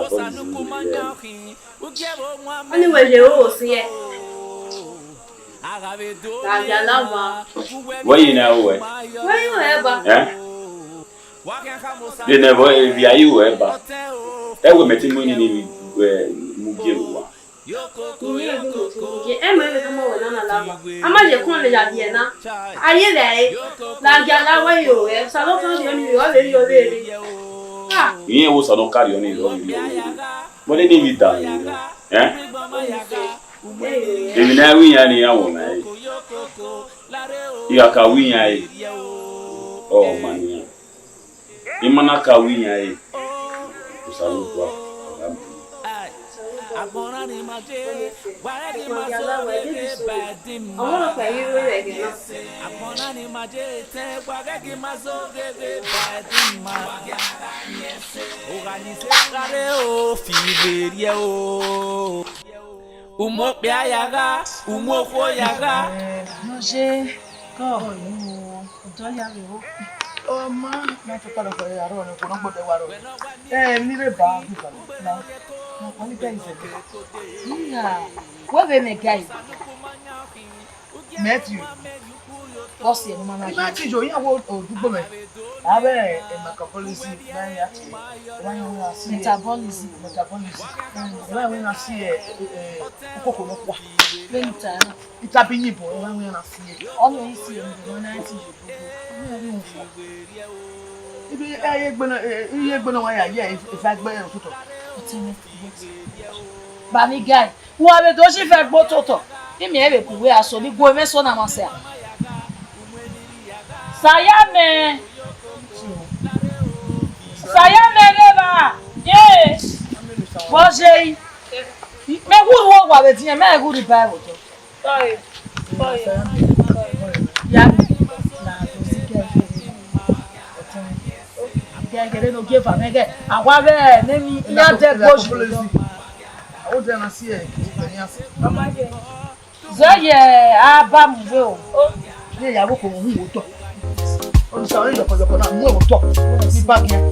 Anyway, they all see it. Where you now? Where you ever? They never via you ever. That will make him money Mugiru. You also don't carry on it. But they didn't done. Eh? If now we are near woman, you are Kawin. Oh, man. Imanaka win. I want to play you with it. Don't you have Oh, man, not to call for a run, for not the water. Eh, neither bad. No, only guys. Yeah. What when a guy? Matthew. What's your man? Matthew, you want to do me. I bet in my policy, Metabolism. When I see a coconut, it's a penny boy. When I see it, Always see you when I see you. if you're going to if I buy a photo. Bami guy, who are the doshi for bototo? Give me a we are so big boy, Messon and myself. Sayame, Sayame, yes. Was a me good walk with you, man, good Bible. Sorry. Yeah, get no give a mega. I want to name me not that bush. I would never see it. Zaya, Abam will. Yeah, I will go. I'm sorry, you're going to move talk. Be back here.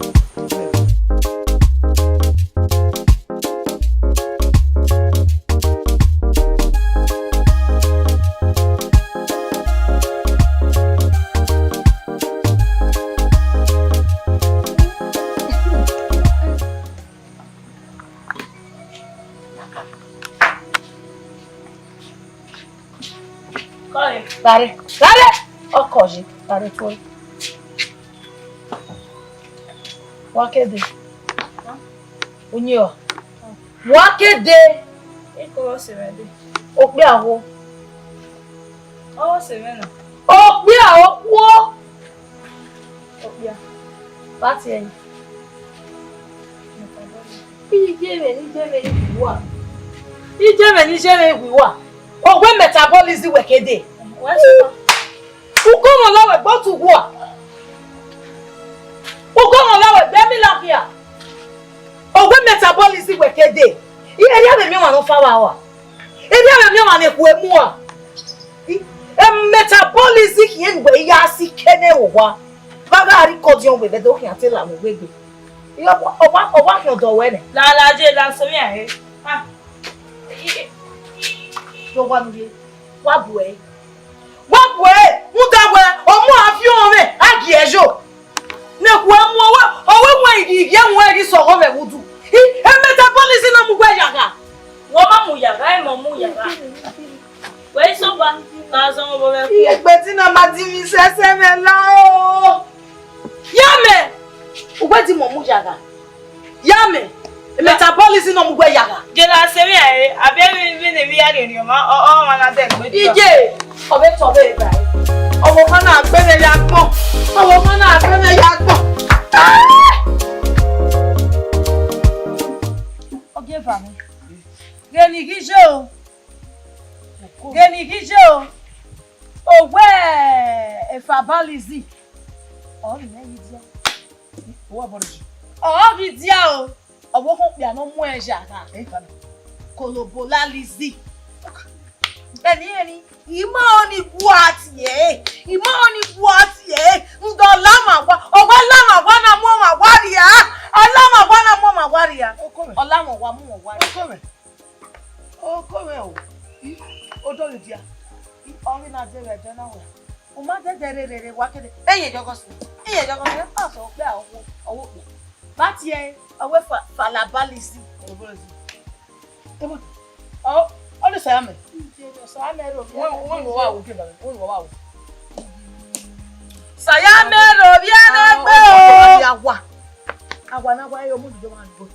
Dare, okoji, dare foi. Wakede. Unyo. Wakede. Iko serede. Ope awo. Oh, serena. Ope awo wo. Opia. Bati en. Ijeme ni wa. Ogwe metabolism wekede. Ukomo lawe botu gwa. Ukomo lawe bemi lakia. Ogwe metabolism wekede. Iye ya me wa no fawa wa. Iye me wa me ku emu a. Metabolism yen we ya si kene wo. Baga record yon we be do kian tell am we gbe. Iyo owa kian do we ne. La je la so mi ahe. Ah. Yo wa nuje. Wa buwe. Mudagwe omu afion me agi ejo. Ne ku emu owe wa igi ya nwa ri so ho me wudu. Metabolism na mu gwa yaga. Wo ma mu yaga, e mo mu yaga. We so ba, ka so mo be ku. Iye gbe ti na ma di mi sese me la o. Yame. Ugwe ti mo mu yaga. Yame. Metabolism na mu gwa yaga. Je la se mi ahe, abi mi ne bi age ni o ma na de gbe. Ije. Obe to be ba. Omo kan na gbe ne ya gbon. Omo kan na gbe ne ya gbon. Oge fa mi. Geni kije o. Ogwe efabalizi. O ni na yidia. Wo abonji. O bi dia o. Obo kon pe ano mu eja ka. Kolobolalizi. Eni ima oni buati e. Ndo lama wa. Ogwe lama wa na mo ma waria. Alama wa na mo ma waria. Olama wa mo waria. Okome o. Odo le dia. Ori na de rejo na wa. O ma de rere wa kede. Eye jogosi. Pa so pe owo pe. Bati e owe falabalisi. O le sayame. Sayame ro. Won wo wa wo ke ba. Won wo wa wo. Sayame ro bi anagbe o. Agwa na gwa yo mu jo ma ngo.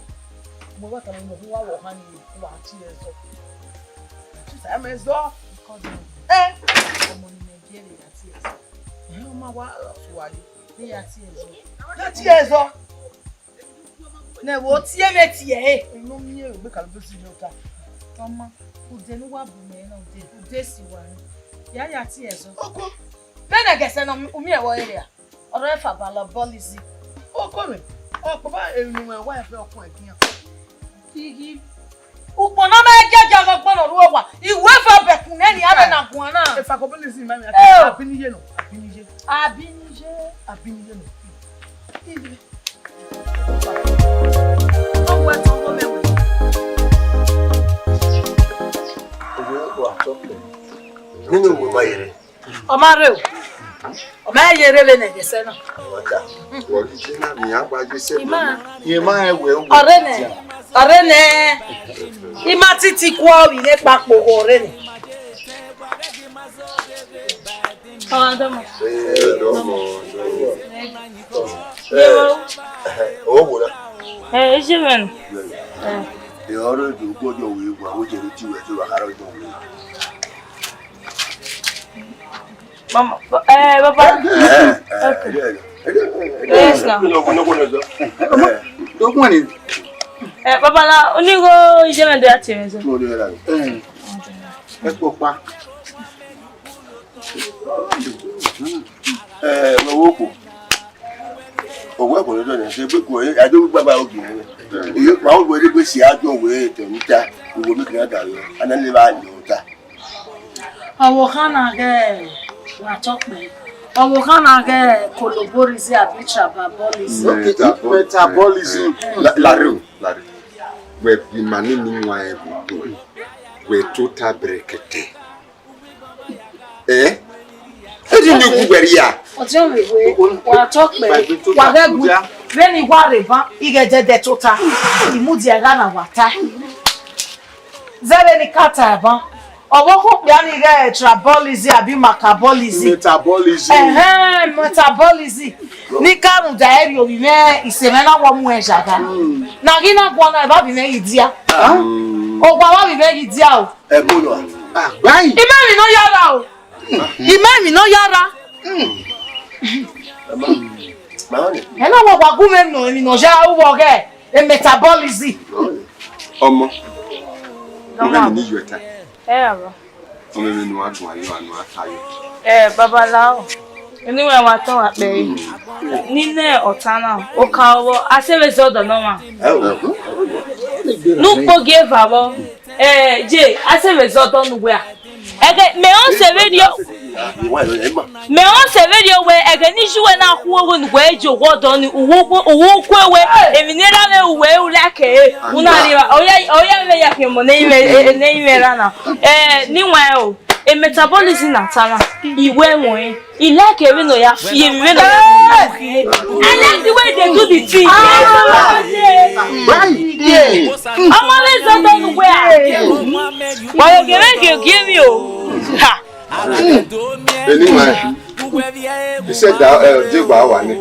Mo wa tan mo wa wo han ni wa ti ezo. Sayame zo. Ọmọ ni Nigeria ti ezo. O ma wa so wa Ni ya ti ezo. Ya ti ezo. Ne wo ti e me ti e. Inu mi e gbe kan lo si ni ota. Ọmọ ude ni wa bu me na ude si wa ni. Ya ti ezo. Oko. Bene gese na umi e wo area. Oro e fa bala policy. Oko mi. O pa ba enu e wa e fe okun e kiyan. Igi. Upo na ma jeje ọgbọ́n ru wa. Iwe fa bekun ne ni abe na gun na. E fa ko policy ma mi ati ni ye no. Omaro. Omayere bene gesena. Orene. Ima titi kwa wi le papo orene. Jimen. Mama, Papa. Yes, now. Don't want it. Papa, now, only go Jimen do that. Let's go back. Woko. Owo ko do na se pe ko ado baba ogun e pa o gbe pe si ajo we te nta wo mi kan da yo anale ba ni nta Awo kana ge wa tokpe. Awo kana ge collaborise abitra babolism. Metabolism. Lari. We be mani ni wa e bu. We total brekete. Edi ni guberi ya. Ojo we wa tokpe. Wa ge gu. Veni wa reva ige de total. Imudi aga na wata. Zere ni kata ba. Owo ko pe ani ge trabolism abi metabolism. Metabolism. Ni karun da eri obi me iseme na wo mu ejaga. Na gina gwo na e ba bi me idia. Ogba wa bi me idia o. E bo lo. Bye. Imemi no yara o. Imemi no yara. Mama. Hello wo gwa gu me no emi no ja wo ge e metabolism. Omo. Omo ni yota. Baba. Omo me no adu ayo anu atayo. Baba lao. Anyway, wa ton wa pe. Nine otana, o ka owo, asebe zodo no ma. Nu po give abo. Je, asebe zodo nu we a. Ege me on se video. Me on se video we ege ni juwe na kuwo nu we jo wodo ni uwo kwewe. Eminera me we ulake. Una ri oya me ya ke mo ne ime rana. Ni wa o. A metabolism na tana. Iwe won. Ilake we no ya fie mi we no. I like the way they do the thing. Right. I'm always done where. Why you give me o. Ha. Anyway. He said that Jigba wa ni.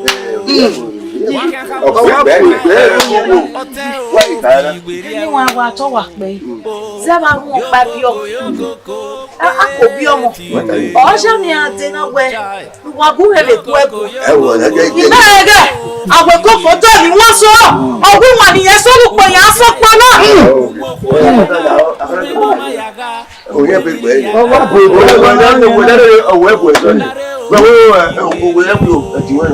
Anyone wa to wa pe. Zeba won pa bi o. Ako bi omo. O sha mi ate na we. Wa bu hele ku ebu. Ewo na je. Ina ege. Awe koko to ni won so. Ogun wa ni yen so lu po yan so po na. O ye be gbe. O wa bo na ni wo le owo ebu so ni. Wo ebu ati wo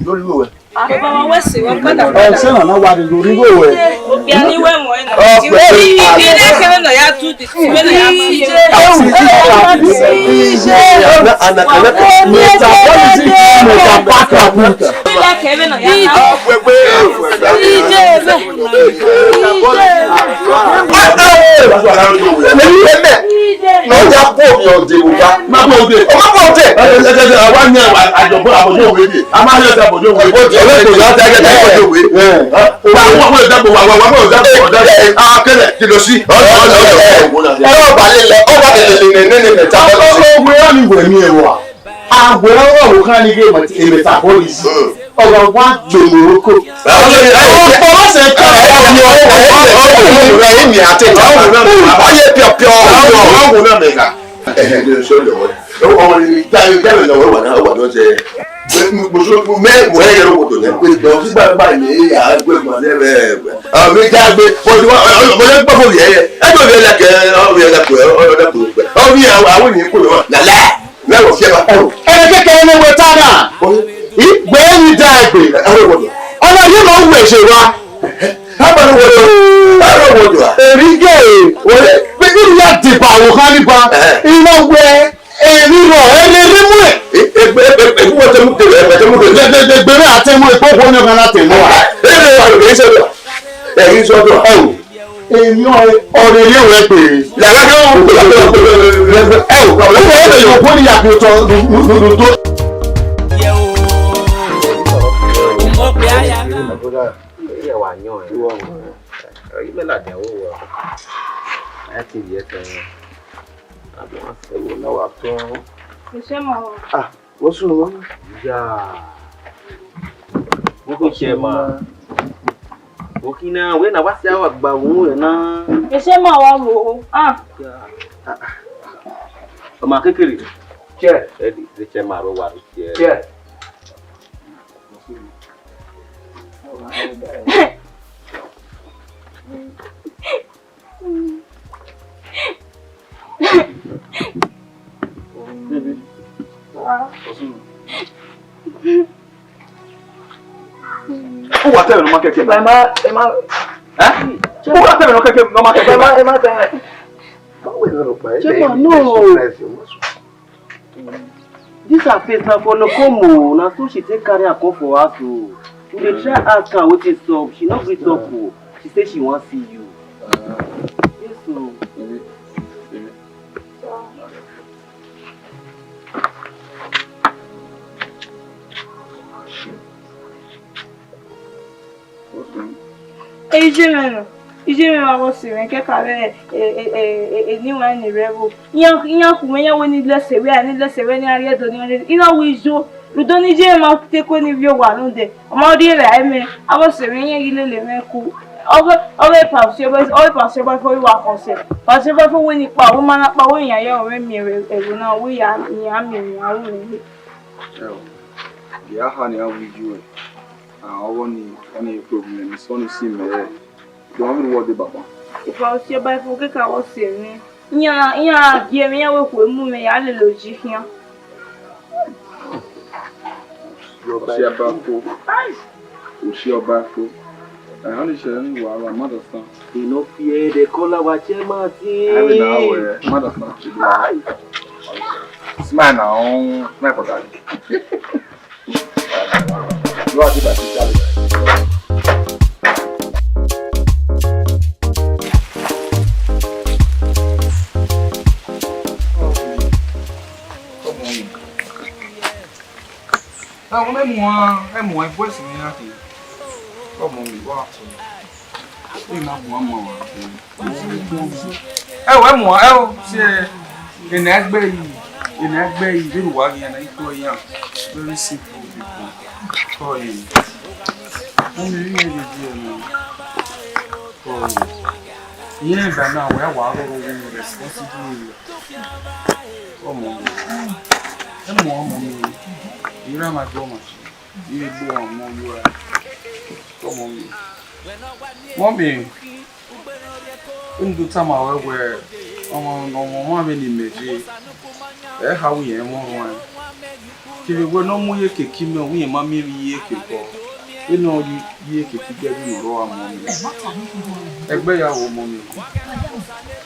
lori wo. Baba wa se wa kada. Se na wa de lori wo we. Obi ani we mo ina. Ti we ile kele no ya tu ti we no ya ma. Ana kana Ile kele no ya. No ja po mi o de buba. Ma bo de. O ma bo de. Wa ni ajobo abojo we de. A ma le da abojo we. Bo de le ko ya da ga da abojo we. Wa mo da bo wa mo da bo da. Ah kele ti lo si. O ba le le o ba le ne ta. O we wa ni we mi e wa. Agbe o kan ni ge mo ti e metabolism. Ọ̀rọ̀ wa gbèrò ko. Ọ̀rọ̀ ṣe ká ọ̀rọ̀ mi àti ayé pìọ̀pìọ̀ ọ̀rọ̀ náà nìkan. sọ́dọ̀ wọ́n ọmọ ní jáde lọ́wọ́ wà náà wà lọ́sẹ̀ mẹ́ẹ̀mọ́ ẹ̀yẹ ló wòtò náà pé ìgbà tí bàbá ní àgbẹ̀ mọ̀lẹ́rẹ̀ mi jágbe ọmọdé gbọ́fọ̀ yẹ̀yẹ ẹjọ́ mi ẹlẹ́kẹ̀ ọ̀rẹ́dẹ́kùn àwọn ènìyàn kò lọ́wọ́ nàlẹ́ mẹ́wọ̀ fẹ́ wa. Ẹni kékeré ní wọ́n tánà ìgbẹ́ yìí dá ẹgbẹ́ ọmọ yìí máa ń wù ẹ̀ṣẹ̀ wa. Èrìgè wọlé pé kí ni yà dìbò àwòrán nípa iná wẹ èrì rọ ẹni rímú ẹ. èmi ọ̀rẹ́ ilé ìwé pè é. Làwọn yóò kó ní yàtọ̀ tó. Okina we na wasi awa gba ohun na. Ese ma wa wo. Ọmọ kékeré. Che, e che ma ro wa che. Che. Who was telling no market? Emma. Who was telling no market? Emma. No. This are face na for no come. Na so she take carry her come for us o. We dey try ask her wetin sup. She no gree talk o. She say she wan see you. Yes o. Ijeme ma wo siren ke kare ni wa ni revo. Yan ku me yan wo ni lesewe ni ari edo ni ina wi jo. Ludo ni je ma te ko ni bio wa nu de. Omo ri re ai me awo siren yan ile le me ku. Owe pa se ba fo wa kon se. Pa se ba fo we ni pa wo ma na pa wo yan ya ore mi eru na wo ya mi ya wo ni. Ya ha ni awi ju e. Ọwọ́ ni problem so ni si me. Don't know what the baba. If I was here by for ke ka wo se ni. Nya gie me ya we ko mu me ya le loji hian. Osi abafo. Osi abafo. I only share ni wa mother son. You no fear the color wa chema ti. I will now mother son. Smile now. Smile for that. You are the best. Now, I'm voice in here. Come on, we walk. We not one more. Say, in that bay, little wagon, and I go young. Very simple people. Oh, yeah, but now we're walking responsibility. Come on. Come on, you are my woman. You are born, you are. Come on, mommy. In the time I wear, one minute, how we are one. If you were no more, you can keep me away, mammy, you know, you can get in raw money. A bear woman.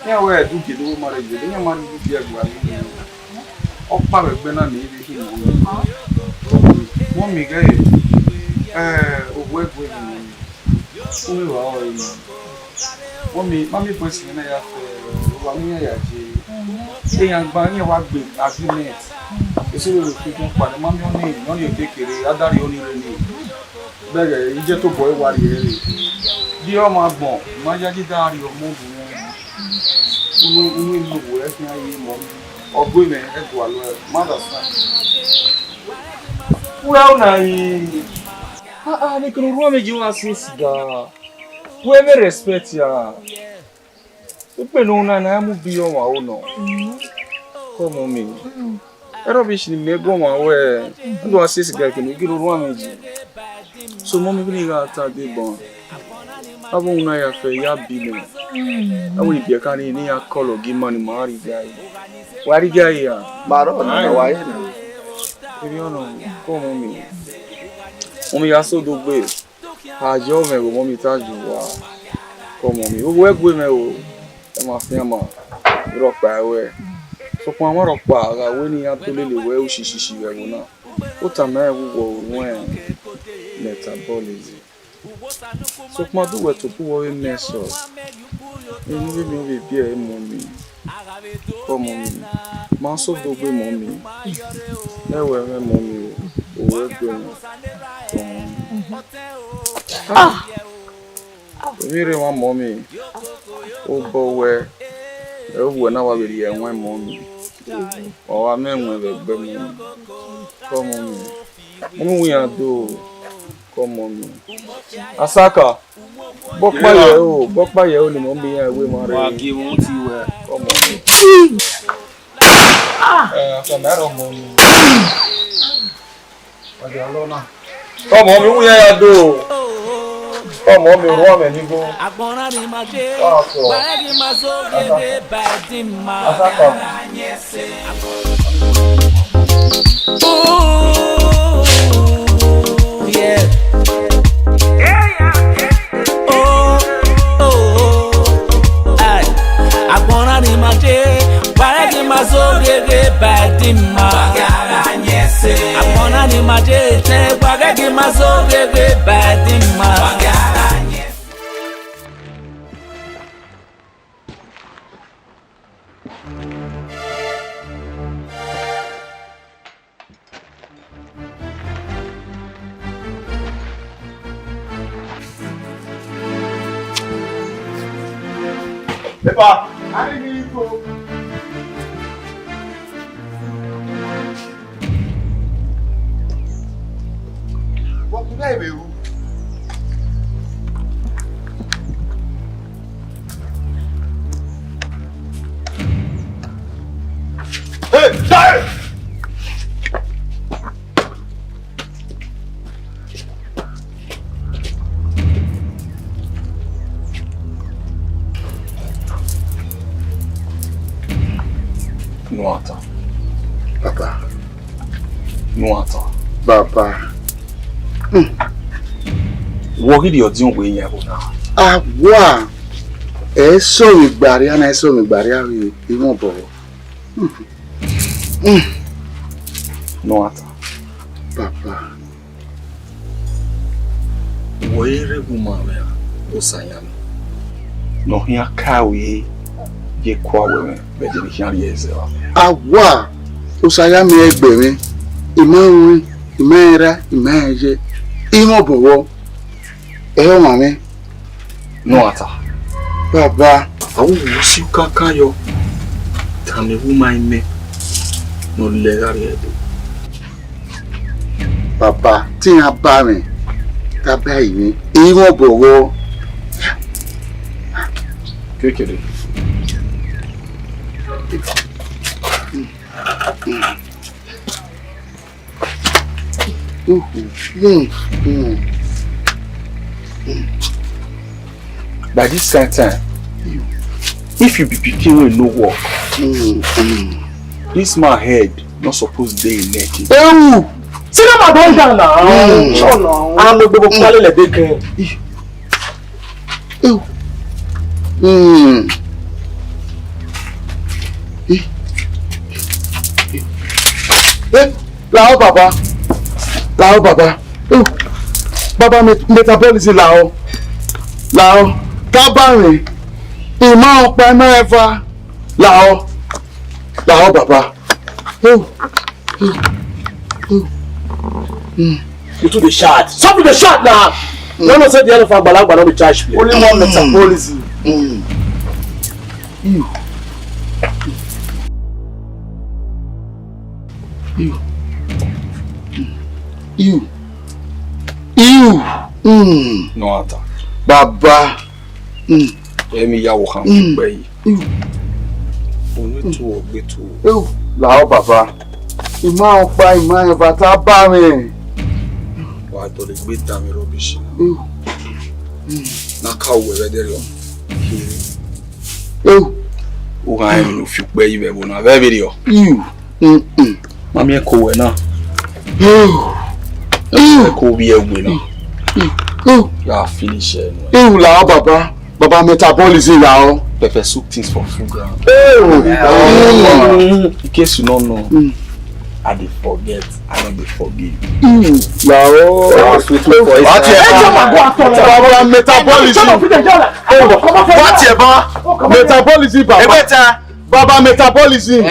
Yeah, where do you do marriage? You don't want to be a grand. Oh, Papa, Benin Movie. Mommy, gay. Work with me. Mommy, puts in a young bunny, what big agreement. You see, we're speaking for the mommy only, not your bakery, other only need. Beggar, you just a boy, what you really. Dear my bone, my daddy, your move. We will work now, or women as well, mother son. Well, now, they can run with you as sister. Whoever respects ya. Open on and I will be your own. Come on, me. I don't wish you may go my way. I don't assist guy can get one with you. So, mommy, we got a big bone. I won't know if you're billion. I will be a canny near color, give money, Mari guy. Why the guy here? Baron, why? If you know, come on me. Mommy, I saw the way. How you may mommy tell you. Come on me. Who work with me? I'm a family. Rock by way. So, come on, rock by. I win here to live where she will not. What am I when metabolism? So my do what to put in measure. You me be a mommy. Come mommy. Maso do be mommy. Never mommy. O going. Ah. Really want mommy. O boy. O na wa be here when mommy. Oh, I mean when the baby. Come on. Mommy we are do. Come on. Asaka. Bokpa ye o ni mo bi yan we mo re. Wa gi won ti we. Come on. So na ro mo ni. Wa di alona. Come on, mi we ya do. Come on, mi ro me ni go. Agbona ni ma je. Wa gi ma so gege ba di ma. Asaka. Yeah. Agbona ni ma je, wa gi ma so gege ba di ma. Agbona ni ma je, wa gi ma so gege ba di ma. Epa, I need to go. What did I do? Hey, die! No attends. Papa. No attends. Papa. What did you do when you were now? Ah, wow. So mi barrier na so mi barrier we even bo. No attends. Papa. Where woman we o sayam. No here kawe ye kwa we be de hian yes. Ah, wow. O sayam e egbe mi. Imanwi, imera, imaje. Imo bo. Eh mama. No attends. Baba, I will see Kakayo. Tell me who my name. No legal. Papa, tí a bá mi, tá bá yìí, ìwọ̀n bọ̀wọ̀. Kékeré. By this same time, if you be picking with no work, this man head not supposed to be naked. Oh! See that my don't down now. I'm not going to call it a big. Lao baba. Lao baba. Oh. Baba metabolism lao. Lao. Tabari. Ima ọ̀pẹ mẹ́fà. Lao. Lao baba. Oh. You do the shot. Stop with the shot now. No one said the other fact, but I'm not be charged. Only one metabolism. You. No attack. Baba. Emi ya wo kan gbe yi. Onu tu o gbe tu. Lao baba. Ima ọ̀pá ima ẹ̀fà tá bá mi. Wa to le gbe ta mi rubbish. Na ka wo we there yo. O ga emi no fi pe yi be bo na ve video. Mami e ko we na. Ko bi egbe na. Ya finish it. Lao baba. Baba metabolism lao. Pepper soup things for food ground. In case you don't know. I dey forget, I don't dey forgive. No. What Metabolism. Metabolism, Baba. Baba, metabolism. Baba, metabolism.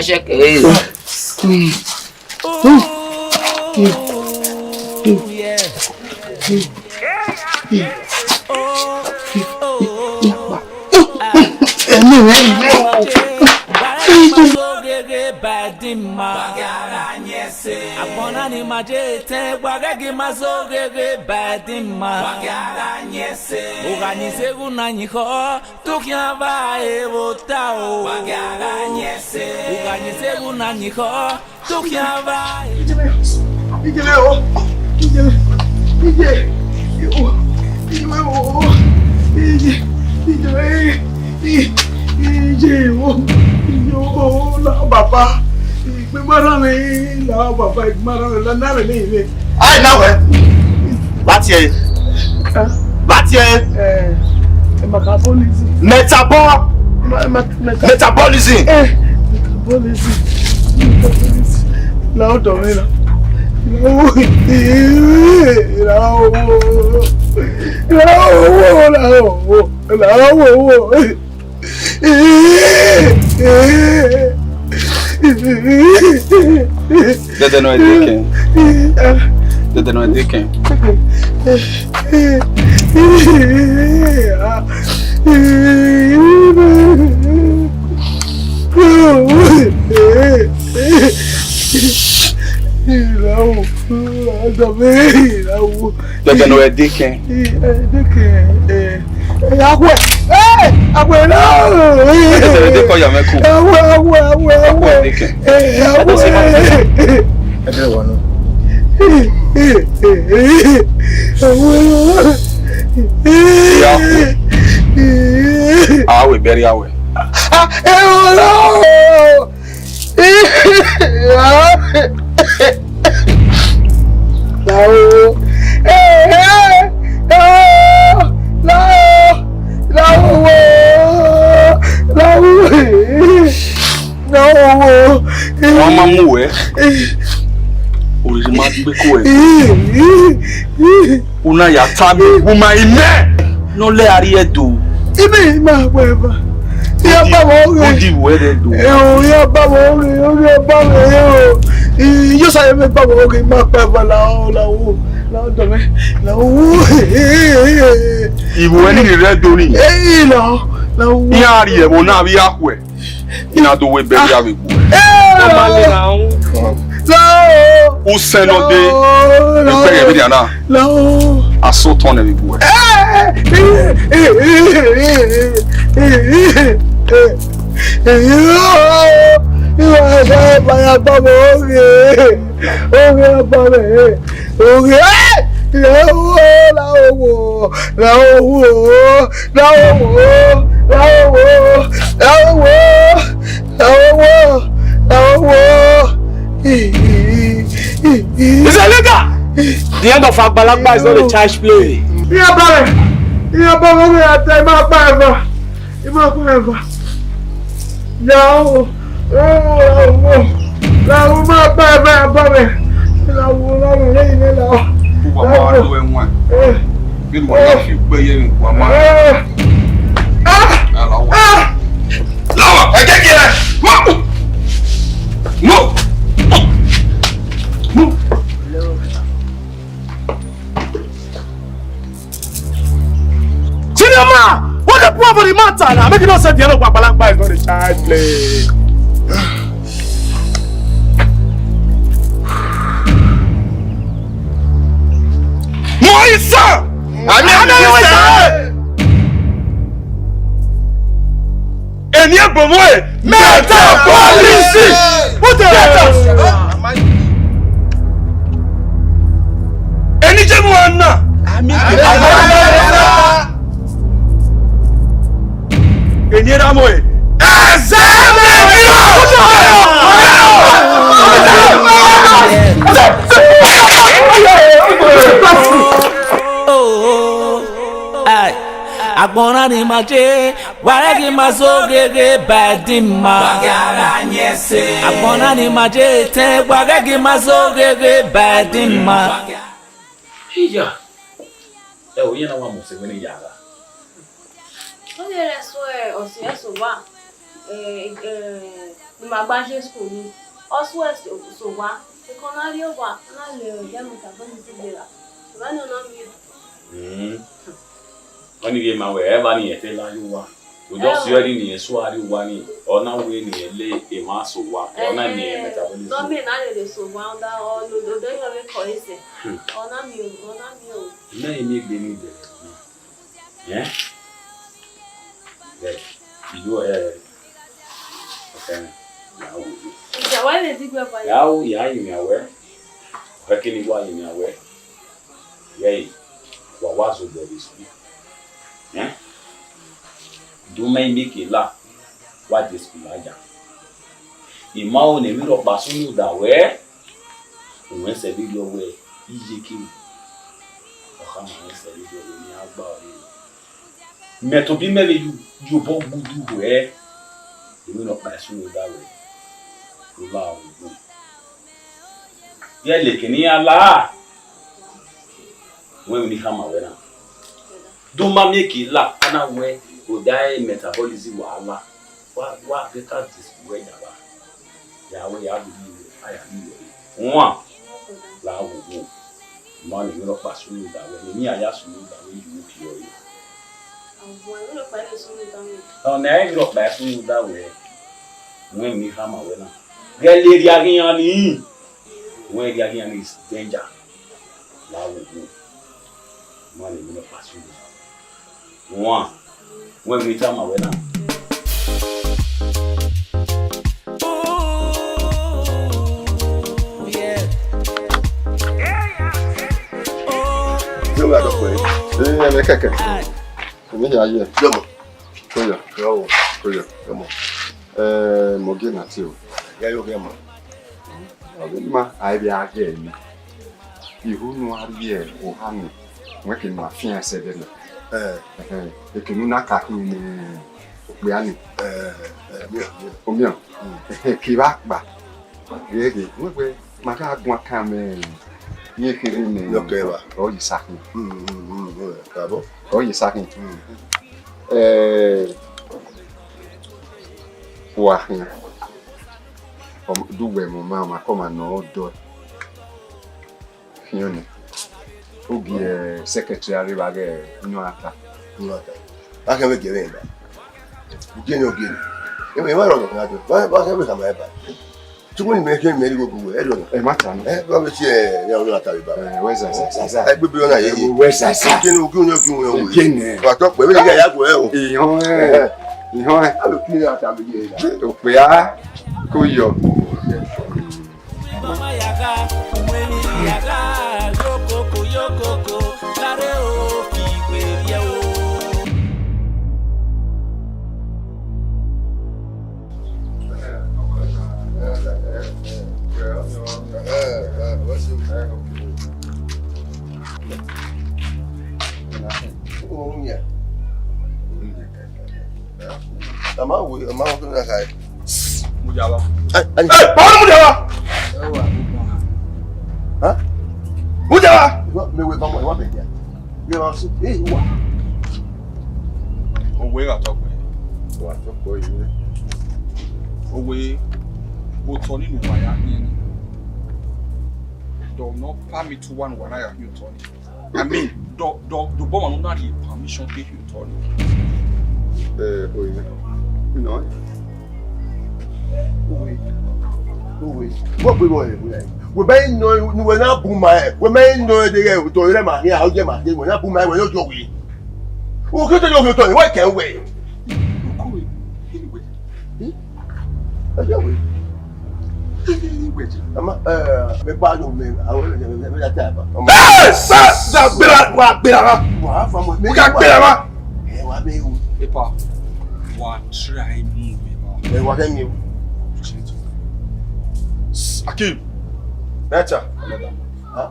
Dede no ediken. Dede no ediken. Dede no ediken. Awe very awe. Mama muwe. Orijima gbeko e. Una ya tami uma ime. No le ari edo. Ibe ma weba. Ya ba wo. Odi we de do. Ya ba wo, ya ba wo. Yo sa me ba wo ma pa ba la o. La do me. La o. Ibu eni re do ni. La o. Ya ari e mo na bi akwe. Ina do we be ya we bu. O seno de espere be dia aso ton e bu. The end of Agbalagba is not a child's play. What the problem of the matter now? Make you not say the end of Agbalagba is not a child's play. Moisa! Eni ebomoe metabolism. What the hell? Eni jemu anna. Eni ramoe. Agbona ni maje Waragi mazogege badima Wagara nyese Abona ni majete Waragi mazogege badima Hiya oye na wa mose wene yara Onde ele swe osu wa ni magbaje school ni osu so wa ekonari owa na le ya metabolism dela bani ona mi Oni bi ma we eba ni ete la yuwa Ojo siori ni eso ari wa ni ona we ni ele e ma so wa ona ni metabolism no me na le so wa onda o do do yo we ko ise ona mi o na emi gbe ni de yeah you okay ya wa le digwe pa ya yi mi awe o ke ni wa yi mi awe yei wa so de speak yeah do mai make la wa de speak aja ima o ne mi ro pa sunu da we o se bi lo we iye ki o ha ma se bi lo ni agba o me to bi mele you bo gudu we mi ro pa sunu da we o la o ye le kini ala we ni hama we na do ma make la ana we o dai metabolism wa wa better this we ya we ya bi aya ni won la wo mo ni mi ro pa sunu da we ni aya sunu da we you pi o yi awon lo pa le sunu da mi o na mi ro pa sunu da we ni hama we na gele ri agiyan ni we ri agiyan is danger la wo mo ni mi ro pa sunu one when we tell my winner. You got to play. Yeah, make a cake. Come here, come on. Come here. Come on. Mogina too. Yeah, you hear me. Ma, I be again. You who know how to be a Ohani. Working my fiancé. Ekenu na kaku ni pe ani omi o ki ba pa yege mo pe ma ka gun aka me ni kiri ni lokewa o yi sakin ka bo o yi sakin wa hin o duwe mo ma ko ma no do fiona Ogi secretary bage nuata. Aka me gere nda. Ugene ogene. E ma ro ngado. Ba ka be kama eba. Tumu ni me ke me ri gogo e do. E mata no. Ba be ti ya onu ata ba. Weza. E gbe bi ona ye. Weza. Ogene ogene. Wa to pe me ga ya go e o. Ihon e. Alo kini ata be ye. O pe a ko yo. Mama yaga, umweni yaga, yokoko, kare o, kikwe o. Mujawa. Mujawa! Huh? Mujawa! Me we come on, what you are so hey, what? We are talking. What for you? We go Tony no wire ni. Do not permit to one when I have you Tony. I mean, do bomb no need permission to you Tony. You know. What we want we may know you will not boom my we may know the to them here how you might will not boom my way your way. Who could you Tony? Why can't we? Anyway. Me pardon me. I will let that happen. That try me. What can you? Akim. Better. Huh?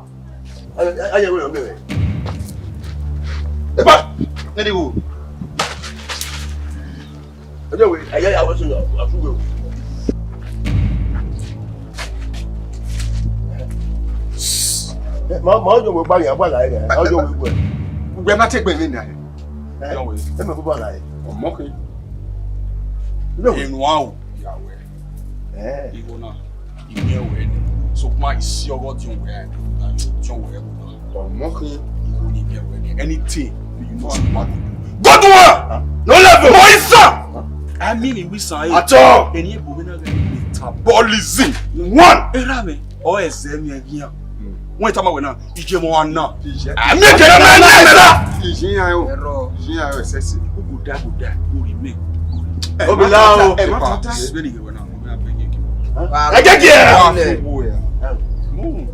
I will do it. Epa! Nedi wo. Anyway, I was in a fool. My will buy a one. How do we work? We're not taking in there. No, I'm a good Mocking. No, In wow, Yahweh. You will not. You know when. So my is your what you wear. John wear. Or mocking. You will need your wedding. Anything you know what to do. Go to her! no level, my son! I mean, we say at all. Any metabolism. One. Erame. Or a zemia here. When time when you came on now. I make a man. Engineer excessive. Who would that who remain? Oh, below. I get here. Move.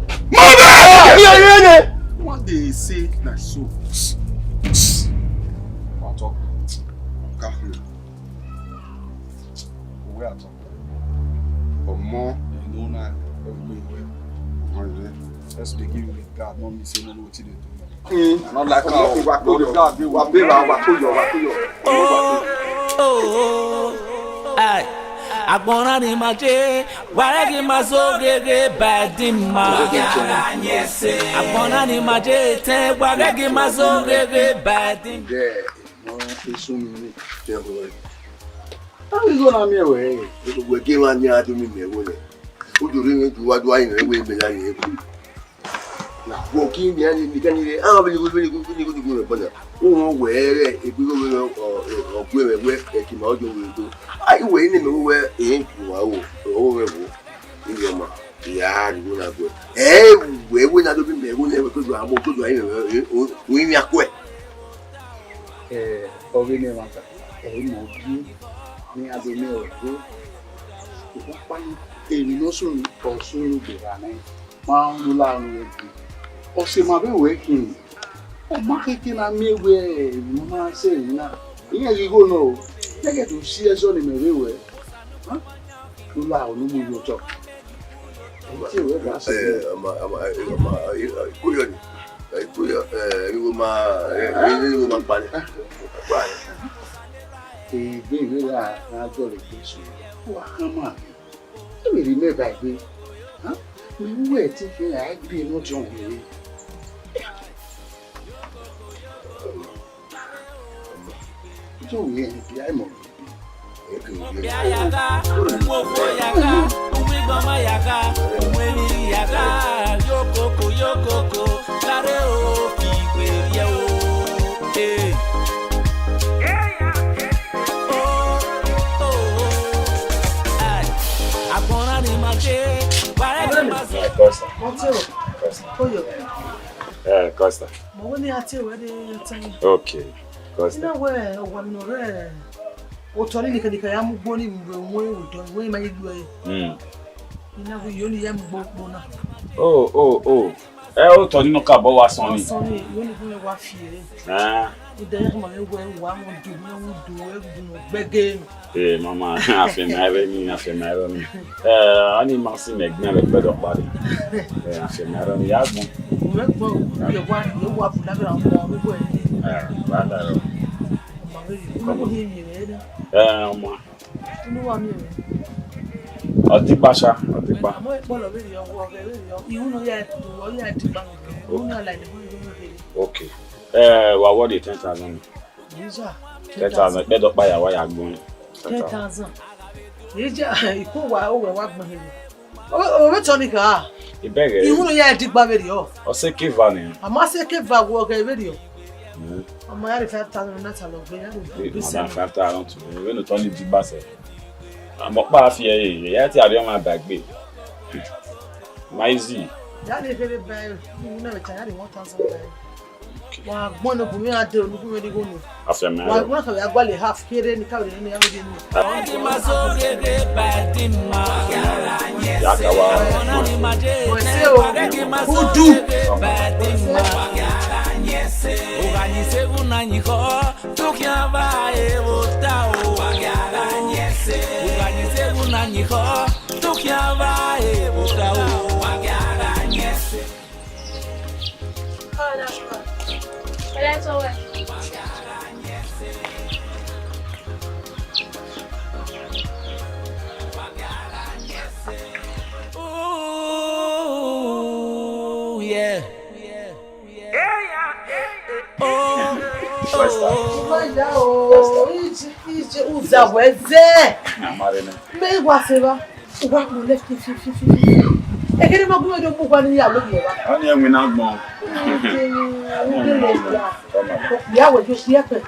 What they say na so. What talk? We are talking. But more, you know now. Let's begin with God. Not me say no what to do. Not like Agbona ni maje, waragi mazogege badima. Agbona ni maje, te waragi mazogege badim. Yeah, no, it's me. How is gonna me away? We came on here to me. Who do you do what do I know? We be walking behind the candy. I'm very good. Oh, where if we go or where came out will do. I wait in the where ain't you over in your mouth. Yeah, you will not go. Eh, where will not be made when never could have moved to win your quay. Over in the me as a male. Èmi ló sùn ọ̀sùn ìgbéra náà máa ń lò láàrin ẹgbẹ́ ọ̀sẹ̀ máa bẹ́ẹ̀ wẹ́ kí n ọmọ kékeré náà méwẹ́ èmi máa ń ṣe èyí náà ìyẹn gígó náà o gẹ́gẹ́ tó sí ẹjọ́ ni mẹ́wẹ́ wẹ́ ló la olúmọ yóò tọ́ tí ìwé bá ṣe kúyọ̀ ni kúyọ̀ ẹ̀ríwó máa palẹ̀. Ègbé ìwé rà lájọ́ rẹ̀ gbé sùn wà kán máa we remember again. Huh? We were thinking I agree not on me. So we are in Costa. Okay. Costa. You know where one or rare. O Tony Nicayam born in way my way. You know, we only am bona. Oh. Tony Nokabo was on Sonny, you only want fear. Ah. There, my way, one would do begging. Hey, Mama, I feel married. I need my sin, never better body. I feel married. You walk never on the way. Basha. Okay. What is 10,000? 10,000. Bed up by a wire going. 10,000. You go while we walk. Oh, Tonica. You beg it. You want to take my video. Or say, give money. I must say, give back work a video. I'm married 5,000 not a lot. 5,000 to me. When you turn it to Bassett. I'm up by here. You have to have my back. My Z. That is very bad. You know, it's 1,000. Wa gbọ́n kò mí adé olùkúrò ní gómìnà. Afẹ́mẹ́. Wa gbọ́n kàwé agbálẹ̀ half kéré ní káwé nínú yàrá ìdí nù. Yàkàwá. Kò sí o, kúdù. je uza weze. Me waseba. Uwa mo le fi. E kere mo gbo do mo kwa ni ya lo bi ba. Oni enwe na gbon. Ya we jo si epe.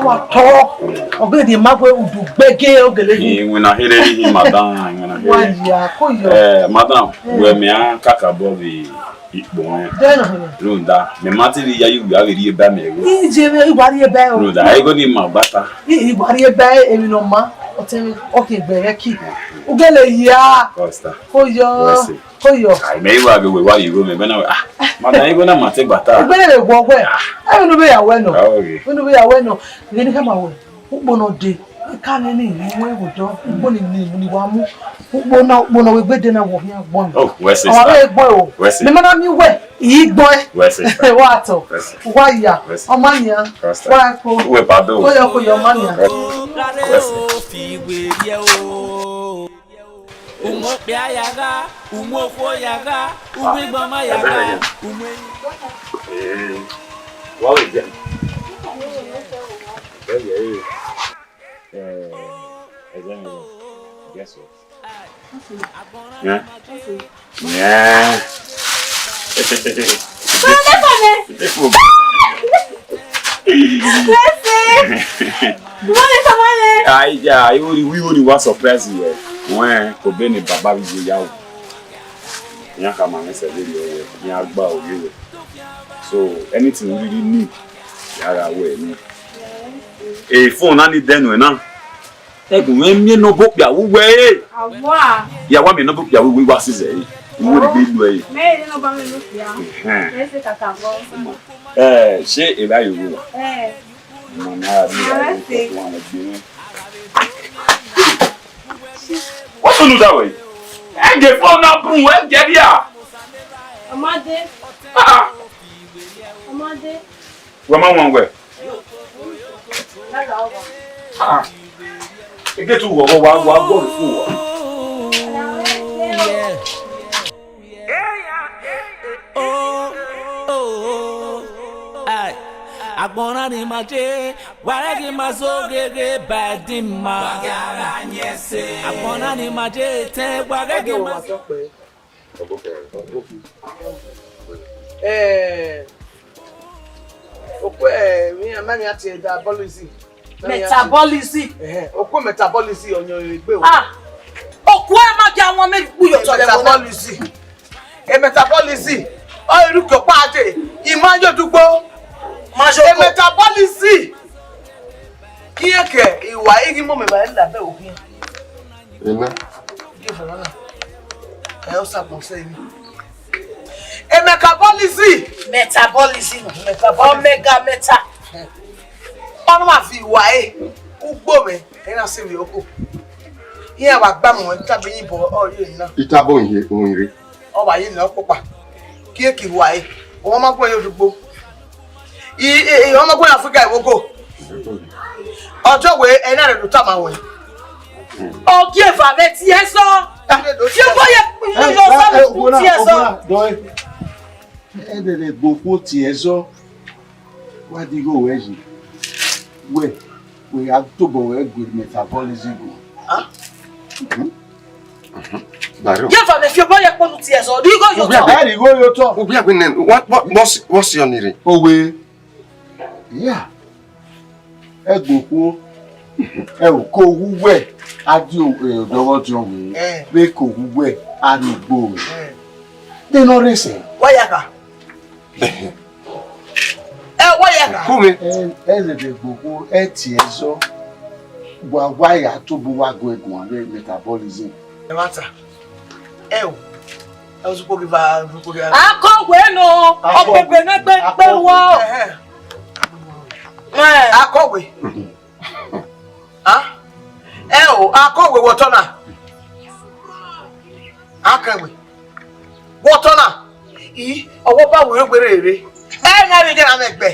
Wa to. Ogede magwe udu gbege ogele ni. Enwe na here hi madam, enwe na here. Wa ya ko yo. Madam, we me an kakabo bi Bon, Runda, me matiri ya yu ya ri ba me go. Ije me iwari e ba o. Runda, ai go ni ma bata. Iwari e ba emi no ma. O temi okay gbere ki. Ugele ya. Costa. Koyo. Ai me wa go we wa yu go me be na ah. Madam go na mate bata. Igbele le gwo gwe. Ai no be ya we no. Okay. No be ya we no. Ni ka ma we. Upo no de. Ka ni ni we wo do. Upo ni wa mu. Upo no we gbede na wo ya gbon. Oh, where's this? Àwọn e gbọ́ o. Me ma mi we. Yi gbọ́ e. Where's this? Wa to. Wa ya. O ma ni an. Wa ko. We pardon. Ko yo ma ni an. Fi we ye o. Umo pia yaga, umo ko yaga, umo gbama yaga, umo. What is it? Guess what? Yeah. Yeah. Ai ya, we only was surprise here. When ko be ni baba bi je yawo. Yan ka ma message le ni agba o le. So anything you really need, yara we ni. Phone na ni denu e na. Egun we mi no bo pia wo we. Awa. Ya wa mi no bo pia wo we wa sise yi. Wo le bi lu e. Me ni no ba mi no pia. Ese kaka bo. Ṣé e ba yo wo. Mo na ni wa le bi. What you do that way? I get phone now, boom, where get ya? Amade. Amade. Where my one way? You get to go before. Agbona ni maje, waregi mazogege badima. Bagara nyese. Agbona ni maje te, waregi mazogege. Okwe mi amani ati metabolism. Metabolism. Okwe metabolism onyo egbe o. Okwe ma ki awon me buyo to le metabolism. Metabolism. O iruko paade, imajo dugbo. Metabolism. Kieke iwa igi mo me ba la be òfin. Ena. E o sa say mi. Metabolism. Metabolism. Omega meta. Onu ma fi iwa ugbo me, e na se mi oko. Iye wa gba mo tabi yin bo o ye na. Itabo yin ohun ire. O ba yin na popa. Kieke iwa o ma gbo yo dugbo. Ọmọ gbọ́n Africa ìwógó ọjọ́ wo ẹ̀nà rẹ̀ ló tà máa wọ̀nyí. Ọ̀gí ẹ̀fà mẹ́ tí ẹ sọ. Tí ó bọ́ yẹ yọ sọ́nà fún tí ẹ sọ. Ẹ̀dẹ̀dẹ̀ gbogbo tí ẹ sọ wá dígò wẹ̀ yìí wẹ̀ àtòbọ̀ wẹ̀ gbé metabolism. Kí ẹ̀fà mẹ́ fi ọbọ̀ yẹ pọ̀nù tí ẹ sọ. Dígò yọ tọ̀. Dígò yọ tọ̀. Obi agbenen, what's your name? Owe. Yeah. Egboko ko wuwe adi odowo ti owe pe ko wuwe arigbo de no rese wayaka wayaka kumi le de gboko ti ezo wa waya to bo wa go egun ave metabolism mata o supo ki va akọ̀wé no ọgbẹgbẹ negbe wo akọ̀wé akọ̀wé wotona akọ̀wé wotona ọwọ́ bá wèrè gbèrè èrè nya rí jẹ́ na mẹ́gbẹ́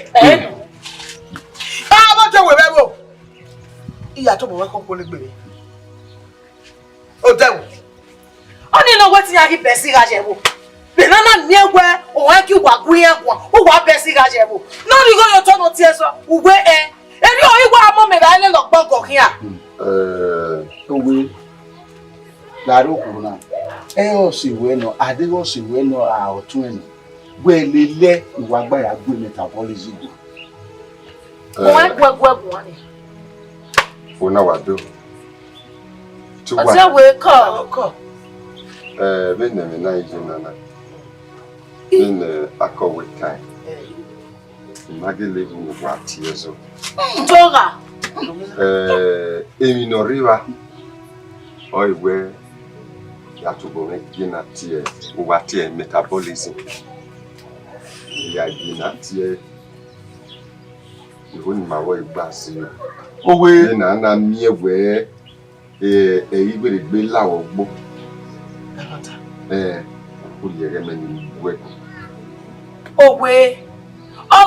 bá jẹ́ wèrè bẹ́bọ̀ ìyà tó bọ̀ wẹ́kọ́ kó lè gbèrè ó dẹ̀wò ó ní inú owó tí yà kí bẹ̀ sí ìrajẹ̀ wò bẹ̀nánà ní ẹgbẹ́ òun kí wà gún yẹn wà ó wà bẹ̀ sí ìrajẹ̀ wò náà ní góyò tọ́nà tí ẹ sọ ùgbé ẹ eri o iwa mo me ba le lo gbon ko kia. Owe. Laro kuna. O si we no, ade o si we no a otun eno. We lele iwa agbara gbe metabolism. Wa gwe ni. Fona wa do. Ose we ko. Benne me na ijina na. In akowe time. Magele bu wa tiezo. Toga. Emi no riwa. Oiwe ya to go make gina tie wa tie metabolism. Ya gina tie. Iwo ni ma wo igba si. Owe na mi ewe igbe gbe lawo gbo. O yere me ni we. Owe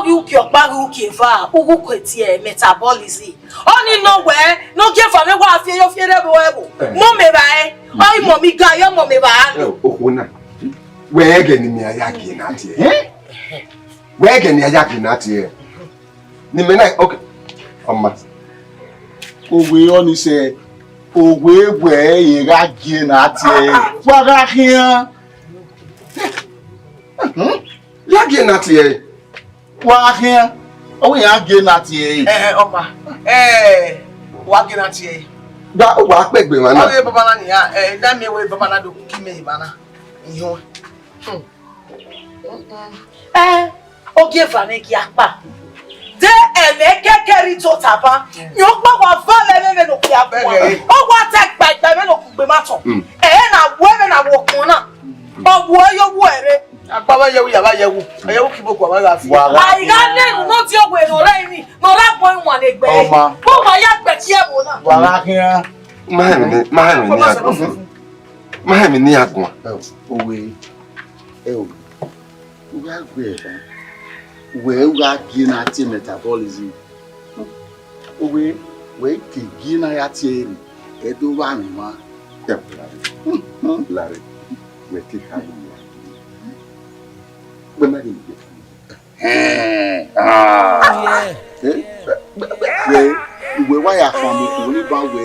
you your bag uki va ugu kweti metabolism. Oni no we no give for me wa fie yo fie debo ebo. Mo me ba o mo mi ga yo mo me ba. Ohuna. We ge ni mi ayaki na tie. We ge ni ayaki na tie. Ni me na okay. Amma. Owe oni se owe we yega gi na tie. Wa ga hian. Ya ge na tie. Wa hian. Owe ya ge na tie. Oma. Wa ge na tie. Da wa pegbe wa na. Owe baba na ni ya da mi we baba na do kime ibana. Iyo. O ge fa ne ki apa. De ele kekeri to taba. Yo pa wa va le no ki apa. O wa tek pa me no kugbe mato. Na wo me na wo kun na. O wo yo wo ere. Agba yewu ya ba yewu. Yewu kibo kwa ba fi. Ai ga ne no ti ogwe no re mi. No ra po won le gbe. Bo ma ya gbe ti e wo na. Wa ra kian. Ma mi ni agun. Owe. O. We are great. We ga gi na ti metabolism. Owe, we ki gi na ya ti eri. E do wa mi ma. Lare. We ti ka ni. We ma di. We wa ya fa mo ko ni ba we.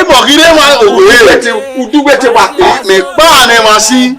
Mo gire wa owe. Udugbe ti wa me pa ni ma si.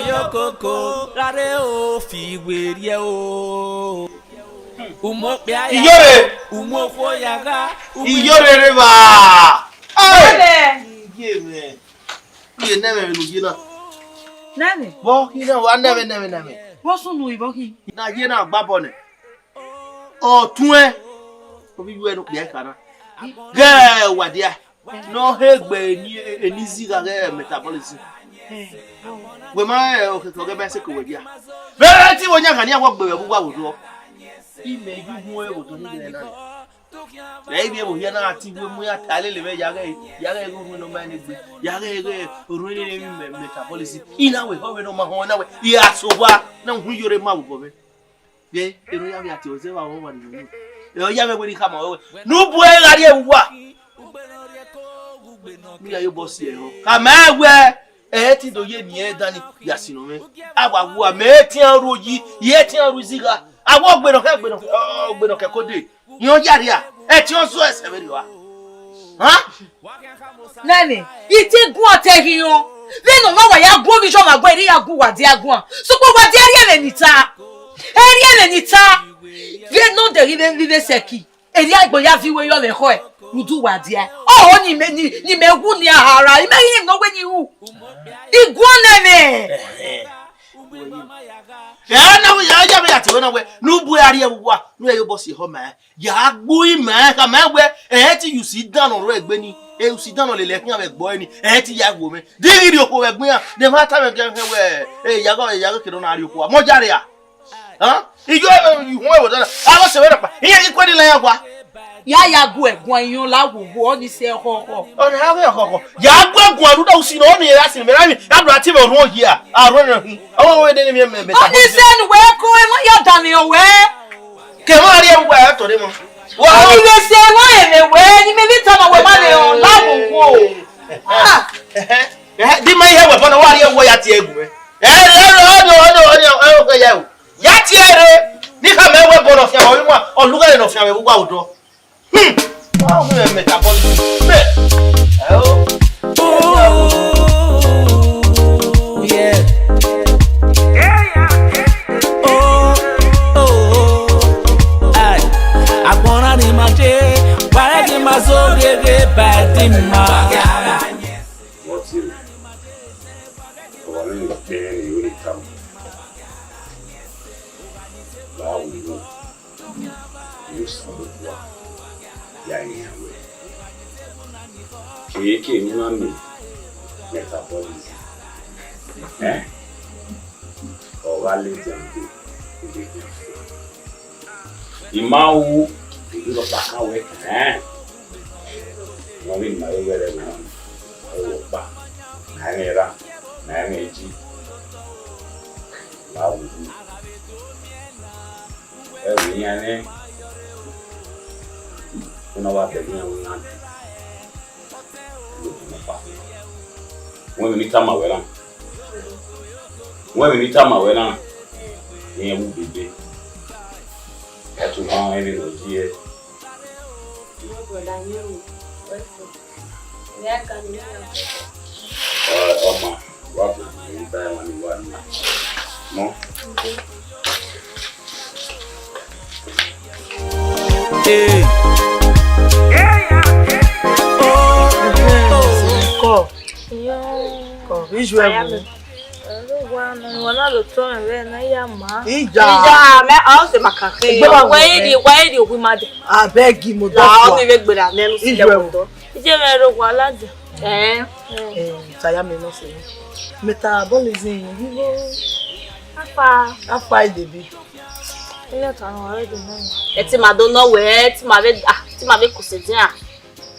Yokoko, rare o fi werie o. Iyore, umofo yaga, iyore reba. Iye neme nu gina. Nani? Bo kina wa neme. Bo sunu ibo ki. Na je na gba bo ne. O tun e. O bi we nu pe kana. Ge Uwadiae. No hegbe ni enizi ga ge metabolism. We ma o ke to ge be se ko Uwadiae. Be ti wo nya kan ya wo gbe bu wa wo do. Ime jugun e wo to ni le na. Lei bi e wo ya na ati we mu ya tale le be ya ge ru no ma ni gbe. Ya ge ru ni ni metabolism. Ina we ho we no ma ho na we. Ya so wa na hu yore ma wo be. Be ero ya bi ati o se wa wo wa ni. E ya me we ni kama we. Nu bu e gari e wa. Mi ya yo boss e ho. Ka ma we ti do ye ni e dani ya sino me. Agba wu me ti an roji, ye ti an ruziga. Awo gbeno ke kode. Yan yari a. E ti on so ese be ri wa. Nani, iti gun otehi yon. Veno ma wa ya gun vision ma gbe ri ya gun Uwadiae gun. So ko Uwadiae ri nita. Eri nita. Veno de rive seki. Eri agbo ya viwe yo le ho e. Rudu Uwadiae. O oh ni me hu ni ahara. Ime him no when you. Iguaneme. Na we ya me ati we na we no bu ari ewa no e boss ho ma ya gbo ima ka ma we ti you sit down on egbe ni you sit down on le lekin am egbo ni ti ya gbo me diri oko egbe an de ma ta me gan we ya go kiro na ari oko mo jare ya ijo you won e wo dana a wo se we pa iyan ki kwedi lan ya kwa ya go egun iyun lawuwo oni se koko on ha we koko ya gbo egun aru da usi no ni ya sin me na mi abra ti me orun yi a aro na hu awon we de ni me oni se nu we ko e mo ya da mi o we ke mo ari ewu e to de mo wa ni le se won e me we ni me bi ta ma we ma le on lawuwo di ma ihe we fo na wa ari ewu ya ti egu me o ya o ya ti ere ni ka me we bono fia o mo oluga le no fia we gwa odo oh me metabolism me oh yeah ai agbona ni ma je para di ma so gege ba di ma what's it o ni te ni ori kam la o ni you sabu wa ya ni awe ke ni na mi metabolism o ga le jambe imawu ido ba ka we mo ni ma ye wele na o ba na ni ra na ni ji la wu ni ane una va de una when we tama wela ni ewu bebe e tu ma ene no die oma wapo ni ba mani wani no hey visual wana lo to me na ya ma ija me a se makake why di ogun made abeg mo do la o mi ve gbera nenu sile do ije me ro wa laja saya me no se metabolism vivo afa ide bi ile ta no already no e ti ma do no we ti ma be ko se din a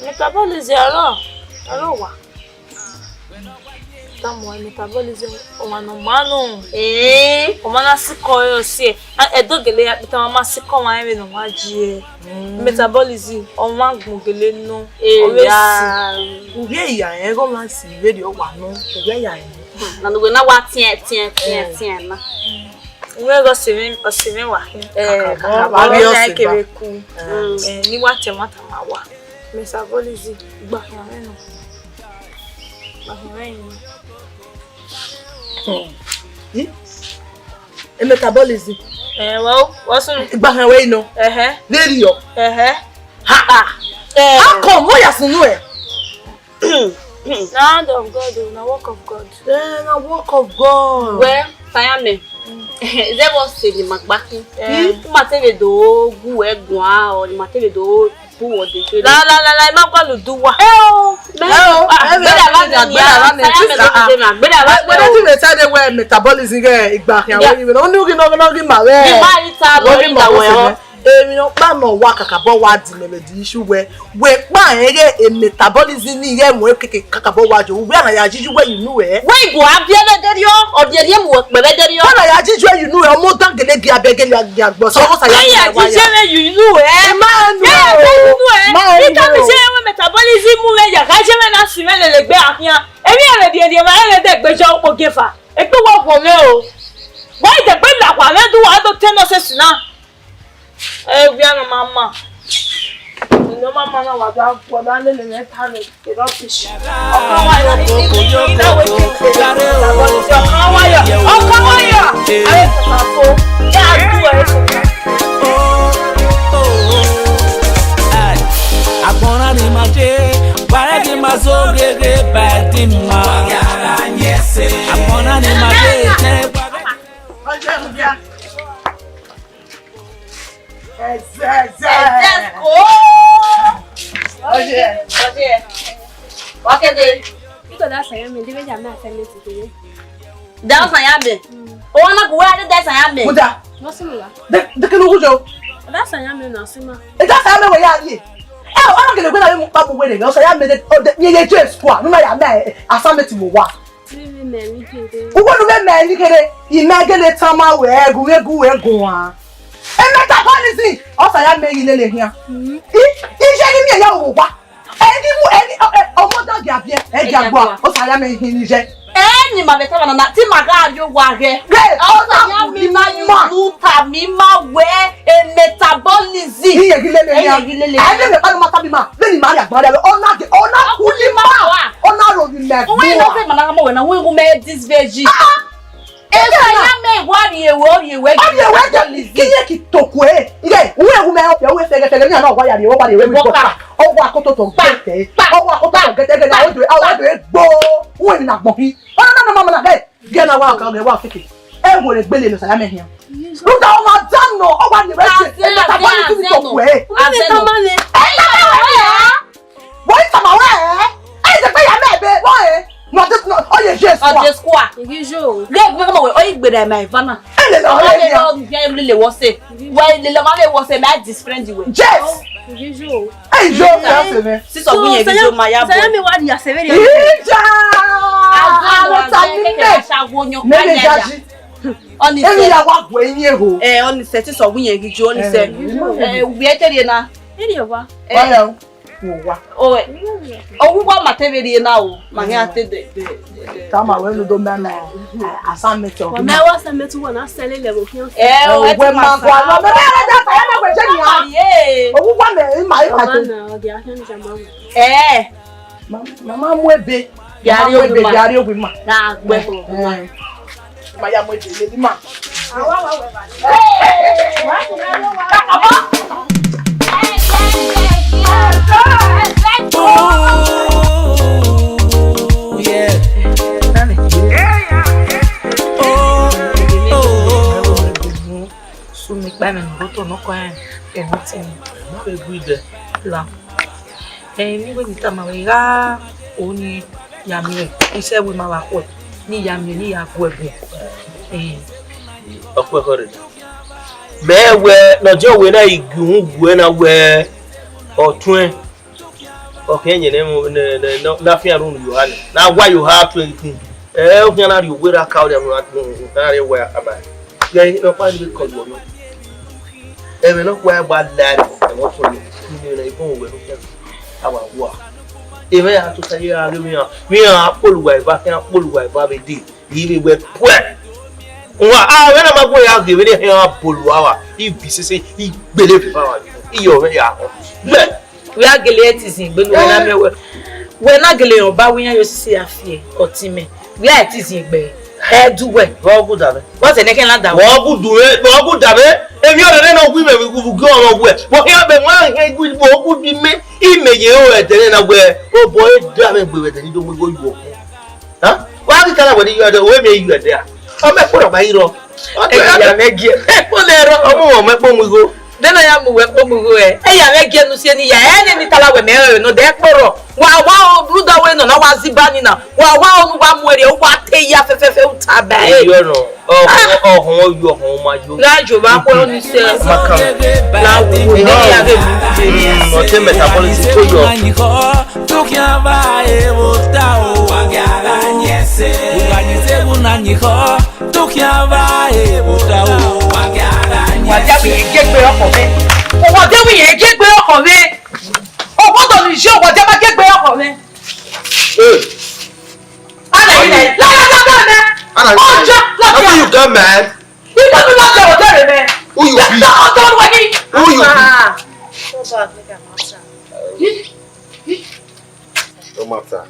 metabolism aro wa tamo metabolism omano manu omana siko yo si edogele ya pita mama siko wa ere no ma ji metabolism o ma gbogele no uwe ya en go ma si radio wa no uwe ya en na no we na wa tien na uwe go si mi wa wa bi o si kere ku ni wa te mata ma wa metabolism gba ya no metabolism what's on igba we no radio how come what you sunu hand of God na work of God na work of God well tayame ze bo se ni magbakin ma tele do gu egun a o ni ma tele do bu wo de la ma kwa lu duwa metabolism igba kan we no ni ma we èmi no pa no wa kakabo wa di me di issue we pa ere metabolism ni ye mo keke kakabo wa jo we na ya jiju we you know we go abia na derio o de rie mo pe be derio na ya jiju you know e mo dan gele gi abegele agbo so sa ya wa ya you know ma ita mi se we metabolism mu le ya ka je me na si me le gbe afian emi ere die ma ere de gbejo po gefa e pe wo po me o why de pe la kwa le du wa do teno se sina we are mama. No mama na wa da po da le le ta le the rubbish. Okan wa ya ni na we take care. Okan wa ya. Aye ta fo. Ya du e so. Agbona ni ma je, wa mazo gege badima. Amona ni magete. Emeka policy o sa ya meyi lele hia ije ni mi ya wo wa eni mu eni omodo gi abie e gi agbo o sa ya meyi ni je eni ma beta na ti ma ga ajo wa ge o sa ya mi ma yu ta mi ma we metabolism iye gi lele hia e le me pa ma ta bi ma le ni ma ya gba le ona kuli ma ona ro bi me o we no se ma na mo we na we go me this veggie Kiye ki tokwe ige uwe gume o we fege ni na wa ya ni o ba de we mi toka o wa koto to gete o wa koto to gete na o do gbo uwe ni na gbon ki o na mama na he ge na wa ka ge wa fike e wo le gbele lo sa ya me hian lu da o ma dan no o wa ni we se e ta ba ni ti tokwe ase ta ma le boy ta ma we e se pe ya me be boy no oye Jesus o je square igijo le gbe mo we o igbere my vana ele lo le le wo se wa le lo ma le wo se my this friend we yes igijo e jo ya se me si so gun igijo ma ya bo Saya mi wadi ya se very ija alo ta ni me me jaji oni se ya wa gbo yin eho oni se ti so gun igijo oni se we etere na Eri oba. Oya wo wa owu wa matebere na o ma ya te de tama we no do me na assignment o Wa me wa se metu wona sele level kian. we ma ko lo me na da ta ya na gbe je ni owu wa me ma yi ma te Na o di akan jama. mama mu ebe yari obi ma na gbe ma ya mo je le ma awa wa we ba mi pa mi boto no ko en tin Ma be guide. la ni we ni ta ma we ga oni ya mi ise we ma wa ko ni ya mi ni ya ko ebe Okwe kore. Me we no je we na igun gwe na we otun okenye ne mo na fi arun yo hale na wa yo ha 20 o fi na ri we ra ka o dem na ri we aba ye no pa ni ko yo ebe no kwa gba dare e mo so ni na ikon we no ke awa wa ebe ya to saye a mi a poluwa iba ke a poluwa iba be di yi we pwe wa we na ma go ya ge we ni he a poluwa wa ibi sese igbele fi fa wa iyo we ya we agele etizin gbenu we na mewe we na gele yon ba wi yan yo sisi afie otime we a etizin gbe duwe wo bu dabe what e neken la da wo bu dabe emi o re na gwi me gu go ro gwe wo ya be wa he gwi bo bu bi me imeye o e tere na gwe o boy da me gbe we tani do mo go yu ha wa ki kala we ni yo de we me yu de a o me foro ba iro o te ya me gie o le ro o mo me po mu go dena ya mu we pomugo e ya me genu se ni ya ni tala we me no de kporo wa bruda we no na wa zibani na wa onu wa muere o wa te ya fefefe utaba e yo no o yo ma yo la jo ba ko ni se la wo ni ya ge o te metabolism to yo tu kya ba e bota o agara nyese uganyise bunanyi ho tu kya ba e bota o agara wàjá bí yẹn gé gbé ọkọ̀ mi wàjá bí yẹn gé gbé ọkọ̀ mi ọgbọ́dọ̀ ní iṣẹ́ wàjá bá gé gbé ọkọ̀ mi. ana yìí lẹ́yìn lọ́wọ́ mẹ́ ọjọ́ lọ́jọ́ how you got mad ìgbà tó lọ́jọ́ ọjọ́ rẹ̀ mẹ́ who you be ọjọ́ ọjọ́ wẹ̀ ní. who you be no matter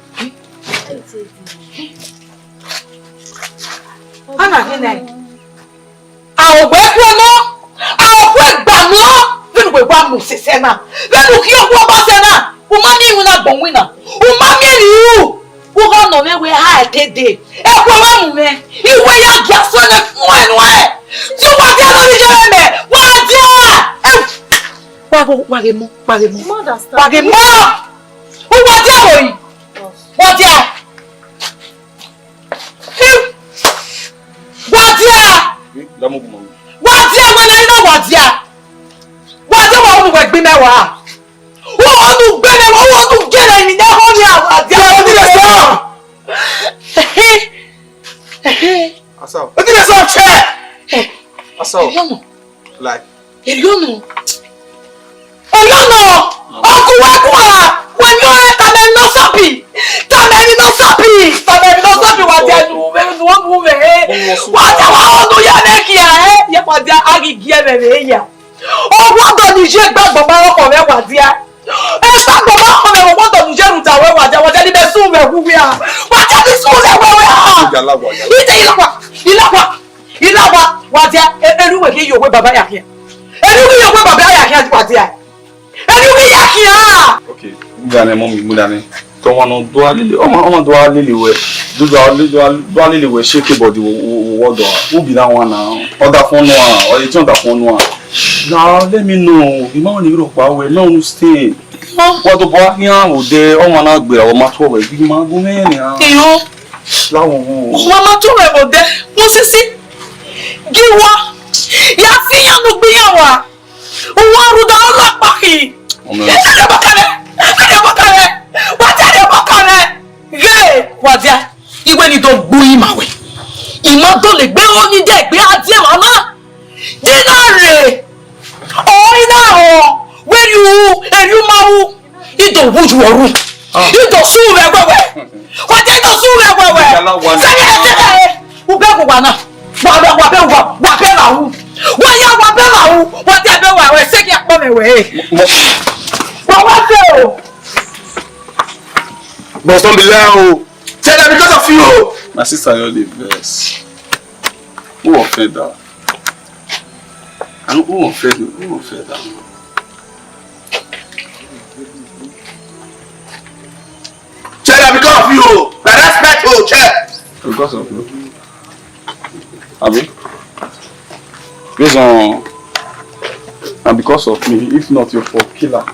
ana yìí lẹ́yìn àwọn ògbẹ́ kú ọmọ àwọn òkú ẹgbà mọ́ nínú ìwé wa mú ṣiṣẹ́ náà nínú kí ọkú ọba ṣẹ náà o máa ní ìwé náà gbọ̀n wí náà o Umami you. Who got no me we high day. E kwa mu me. Iwe ya gaso ne fun enwe. Ti wa dia lo ni je me. Wa dia. Wagemo. Wagemo. Who wa dia wo yi? Wa dia. Wa dia. Wa dia when I know wa dia. Wa dia wa mu we gbe mewa. Wọ́n tún gbẹ́lẹ̀ wọ́n tún gẹ́lẹ̀ ní ẹ̀họ́ ní àwàdí àwọn ọdún Asao. What did I say? Chair. Asao. Like. Eliono. Okuwekwa. When you are tamen no sapi. Wa dia nu me no mu me. Wa dia wa onu ya neki ya Ye pa dia agi gie me me ya. O gbọ́dọ̀ ni je gbagbo ma oko me wa dia. Esta gbogbo ọmọ mi wọ́n tó Niger ruta we wa ja wọ́n jẹ́ ní be sun me wuwi a. Wa ja bi sun le wewe a. Ilagwa wa ja eruwe ke yowe baba ya kia. Eruwe yowe baba ya kia wa dia. Eruwe ya kia. Okay, mudane mommy mudane. To won do alele. Omo do alele we. Do alele we shake body wo do. Who be that one now? Other phone one or the other phone one. Now let me know. The man in Europe we no stay. What do boy here o de o ma na gbe o ma to we bi ma go me ni a. Iyo. Lawon wo. O ma to we o de. Mo sisi. Giwa. Ya fi yan no gbe yan wa. O wa ru da lo pa ki. Ade bakale. Wa ja de bakale. Ye, wa ja. Iwe ni do gbu imawe. Imo to le gbe o ni de gbe ati e mama. Dinare. Where you mau ido wuju oru ido su me wewe wa je do su me wewe se ye u be ko wa na wa be la hu wa je be wa we se ki apo me we wa se o But don't be loud. Tell them because of you. My sister you're the best. Who offended that? And who offended that? Tell them because of you. The respect you, check. Because of you. Abi? Based on and because of me, if not your fault, killer.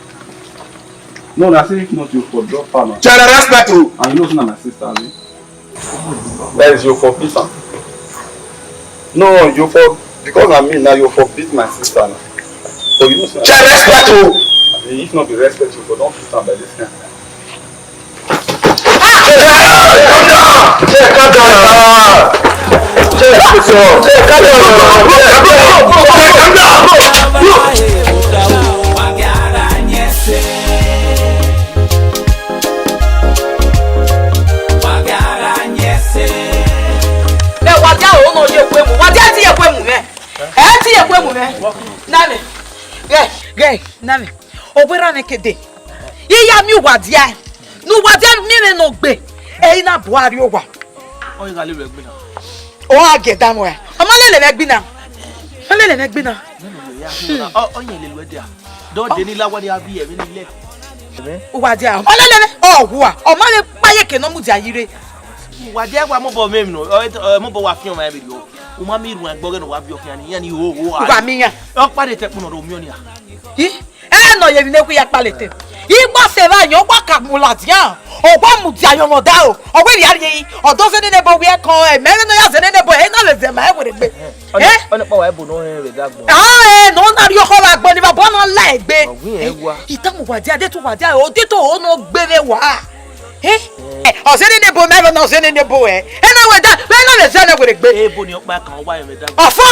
No, I say if not your fault, drop her. Tell them respect you. And you know it's not my sister, Abi. That is your fault, Peter. No, your fault because I mean now your fault beat my sister now. So you know tell them respect you. If not the respect you, but don't beat her by this kind. Nami, obera nekede. Iya mi Uwadiae. Nu Uwadiae mi no gbe. Ina Buhari owa. O ga le gbe na. O ageda mo e. Amalele me gbe na. Amalele me gbe na. O yin le lwede a. Do de ni lawo ni abi e mi ni ile. Uwadiae. Amalele me. O huwa. O male paye ke no mu di ayire. Uwadiae wa mo bo me mi no. Mo bo wa fi o ma bi o. O ma mi ru agbo re no wa bi o kan ni yan ni ho ho. Uwa mi yan. O pade te pun ro mi o ni a. No ye ne ku ya palete. Igba se ba yan gba kamula dian. Ogba mu di ayan mo da o. Ogwe ri ari yi. Odo se ne bo we kan e mere no ya se ne bo e na le ze ma e were gbe. Oni pa wa e bo no re gagbo. No na ri o ko la gbo ni baba no la egbe. Ita mu Uwadiae tu Uwadiae o de to o no gbere wa. O se ne bo mere no se ne bo e. E na we da, we na le ze na were gbe. E bo ni o pa kan wa e me da. Ofo.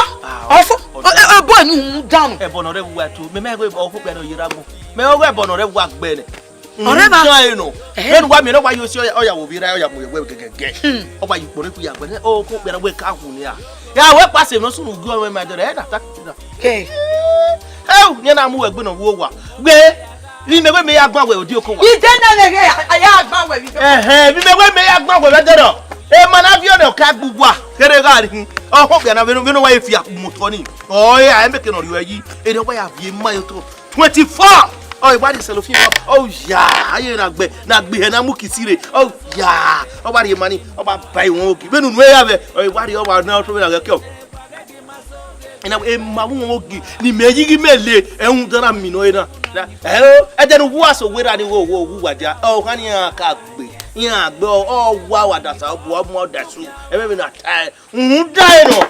E bo ni un down. E bo no re wa tu. Me me go o fu pe no yira gbo. Me o go e bo no re wa gbe ni. Ore ba so no men wa mi no wa yo si oya wo bi ra oya mo we gege o ba yipo re ku ya gbe o ko pe ra we ka hu ni a ya we pase no sunu gu o me dere e da ta ke ni na mu we gbe no wo wa gbe bi me we me ya gban we odi oko wa ije na le ya gban we bi bi me we me ya gban we dere e mana bi o de ka gbugbu a kere ga ri o ko pe na bi no wa e fi apumoto ni o ya e me ke no ri wa yi e de wa ya bi ma yo to 24 Oh, what is cellophane? Oh, yeah. I ain't a be na mukisire. Oh, yeah. Oh, what your money? Oh, buy one. When we have it. Oh, what you are now throwing a kill. And I'm a mamuki. Ni meji mele. And don't have me no. Hello. And then what's a way I go Uwadiae? Oh, honey, I can't be. Yeah, go. Oh, wow, that's a one more that's true. And maybe not tired. Die no.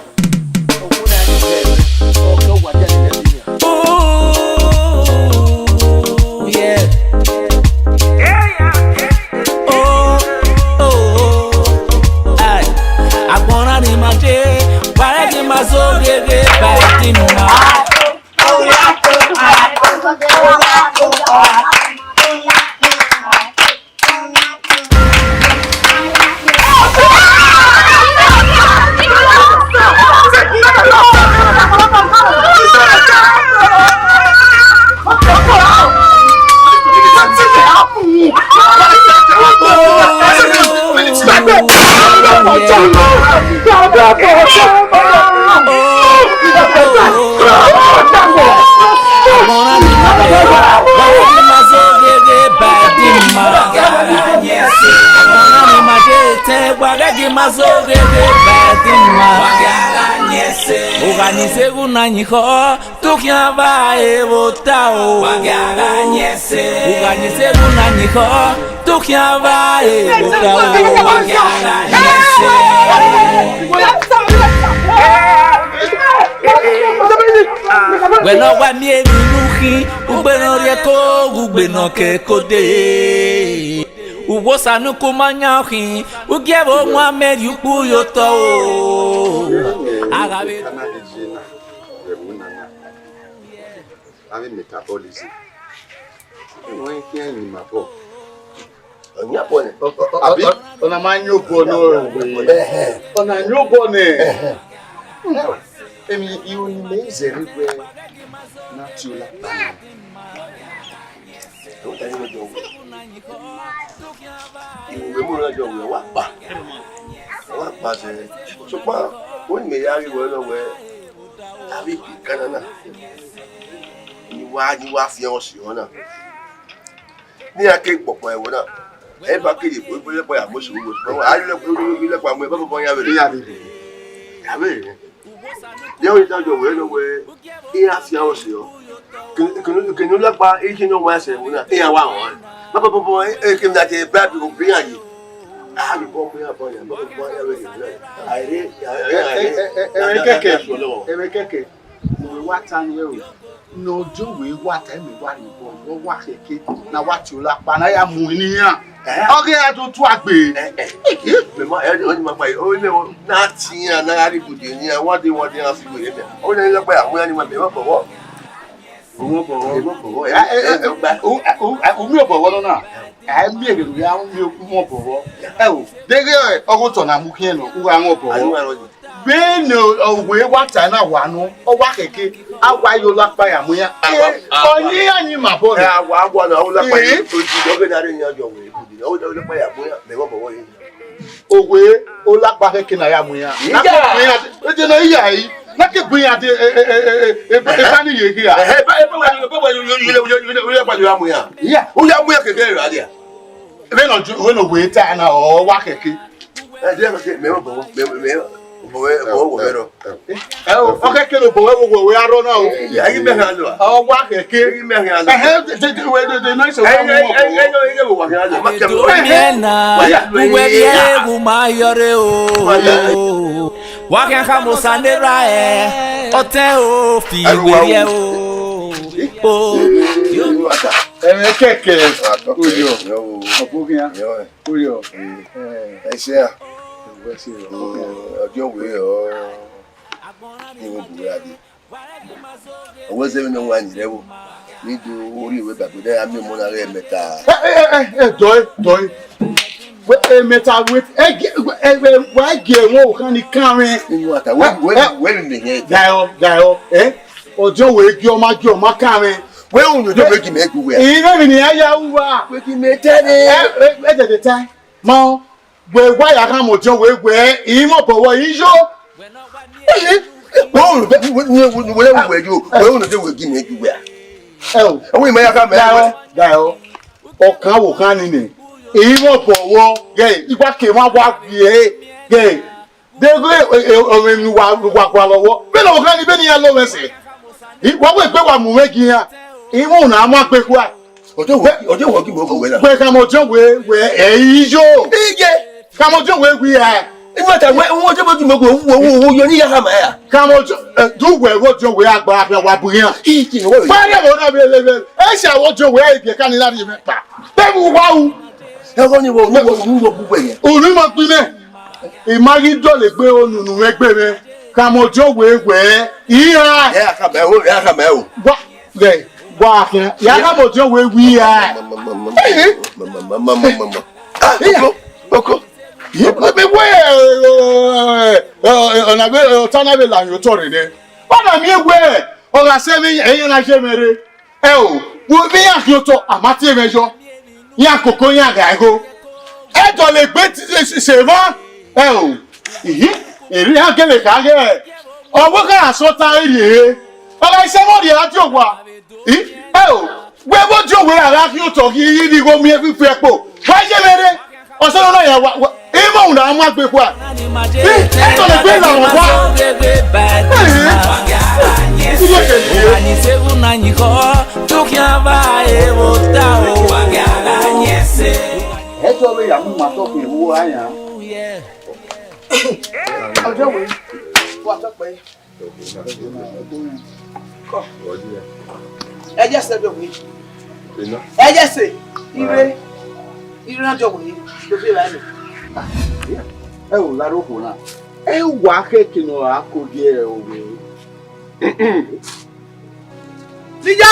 Oh, yeah. I wanna be my day. Why give my soul get back in my Uganise unanyiko tukiava evotao Uganise unanyiko tukiava evotao Bueno wamie minuhi ubeno rieko ubeno kekode Uwosa nukumanyahi ugiebo Muhammad yupu yoto Agabe Avec métabolisme. Moi qui ai une mapo. On a mangé au bonheur. On a eu bonheur. Et mais il y a une misère naturelle. Ni wa fi on si ona ni ake popo e wona e ba kiri bo bo le bo ya mo so wo a le pa mo e ba bo ya be ya be de o ta jo we no we e a fi on si o ke no la pa e ki no wa se wona e ya wa won ba bo e ke na te ba bi ko bi an yi a bi bo ya bo ya ba bo ya be e keke we wa tan ye o no jo we wa ta mi wa ni bo wo wa keke na wa ti o la pa na ya mu niyan oge ya to tu agbe me ma e o ni ma pa o le na ti yan na ri bude ni won de an fi we be o le le pa àwọn ni ma be mo bowo o mi o bowo no na e mi ere ru ya mi o mo bowo e o dege ogun to na mu kin no ku àwọn bowo Beno owe wata na wanu o wa keke awa yo lapa ya muya oni anyi mabo na awa na o lapa yi to ji doge na re yan jo we o de lapa ya muya me wo bowo yi owe o lapa keke na ya muya na ko muya e je na iya yi na ke gbin ati e ba ni ye ki a e ba yo pa yo muya iya o ya muya keke re adia e no we ta na o wa keke e je me wo bowo me okay, kelo bowe we aro na o. Ayi me han lo. O wa keke. Ayi me han lo. The nice of wa kan ka mo sande ra e. O te o fi we ye o. O. Keke. Uyo. Obugia. Uyo. Ese ọjọ́ ìwé ìwọ̀n Buhari owó sẹ́mi náà wà nílẹ̀ wò nídìí orí ìwé gbàgbọ́dẹ́ àmì ìmúna rẹ̀ mẹ́ta. Dọ́ì mẹ́ta wà gẹ̀ wọ́n ò kàn ní kárin. Nínú àtàwọn wẹ́ẹ̀mì nìyẹn. Dayọ̀ ọjọ́ ìwé ọmọ kárin. Wẹ́ẹ̀hùn ní ọjọ́ méjì mẹ́gbù wẹ̀. Ìrẹ́mi ni ayá wúwa. Pé kí mẹ́tẹ́rẹ́. Ẹ tètè tẹ́ mọ́. We why I come with your way, imo power ijo. Wọ́n be wọ́n you, wọ́n no dey we give me everywhere. Oh, we may have Gaio. Ọ̀kan wò kan ni ni. Èyí wọ́n bọ̀wọ́ gẹ̀ ìgbà kè wọ́n wá yẹ gẹ̀. Dégé ọ̀rẹ́ mi wà lọ́wọ́. Bẹ́ẹ̀ lọ́wọ́ kan ni bẹ́ẹ̀ ni yẹn lọ́wọ́ ẹsẹ̀. Ìwọ́n wẹ̀ pé wà mú méjì yẹn. Ìwọ̀n náà máa gbé kwa. Ọjọ́ wọ́n kí wọ́n kò wẹ́ náà. Pé kàmọ́jọ́ wẹ̀ ẹ̀yí yó. Iye. Kàmọ́jọ́ wẹ̀ wí ẹ̀. Ìwọ́n tẹ̀ wọ́n jẹ́ bójú mọ́kò owó yọ ní yàrá màá yà. Kàmọ́jọ́ dùwẹ̀ wọ́jọ́ wẹ̀ àgbà àbẹ̀ wà bù yẹn. Báyọ̀ wọ́n náà bẹ̀ lẹ́lẹ́ ẹ̀ ṣe àwọ̀jọ́ wẹ̀ ìgbẹ́ kánilá láti yẹn pa. Bẹ́ẹ̀ wù wá wù. Ẹ̀rọ ni wọ́n gbogbo ẹ̀yẹn. Òní máa gbin mẹ́. Ìmáyí dọ̀lẹ̀ gbé onùnù ẹgbẹ́ mi. Kàmọ́jọ́ wẹ̀ ìhà. Ẹ̀ àkàmẹ́ o. Wá àfẹ́. Yàrá mọ̀jọ́ wẹ̀ wí ẹ̀. Oko. Ọ̀nàgbé ọ̀tánàbẹ̀ làyò tọ̀ rẹ̀ dẹ́. Bọ́dà mi wẹ̀ ọ̀rọ̀ sẹ́mi ẹ̀yìn náà ṣe mẹ́rẹ̀. Ẹ o, wo bí yàtọ̀ tọ̀ àmàtí ẹ̀mẹ́jọ. Yà kòkó yà gàgó. Ẹ jọ lè gbé ṣèmọ́. Ẹ o, ìyí èrí àgẹ́lẹ̀ kàgẹ́. Ọwọ́ ká àsọta èrè he. Ọ̀rọ̀ iṣẹ́ mọ́ọ̀dì láti òwà. Ẹ o, gbé bójú òwe àrà kí ó tọ̀ kí yí ni gómi ẹ fífi ẹ̀pọ̀. Wọ́n ṣe mẹ́rẹ̀. Ọ̀sán náà yà wá. Ìmọ̀ òun náà máa gbé kwa. Ẹ̀tọ́ lè gbé ìlànà wá. Ẹ̀tọ́ lè yà mú màtọ́ kì í wú àyà. Ọjọ́ wo wà tọ́pẹ́? Kọ́. Ẹ jẹ́ sẹ́dọ̀ wí. Ẹ jẹ́ sè ire náà jọ wòye ló fi rà ní. Ẹ ò láró kò náà. Ẹ wà kéèkì náà àkójẹ ẹ òwe. Níjà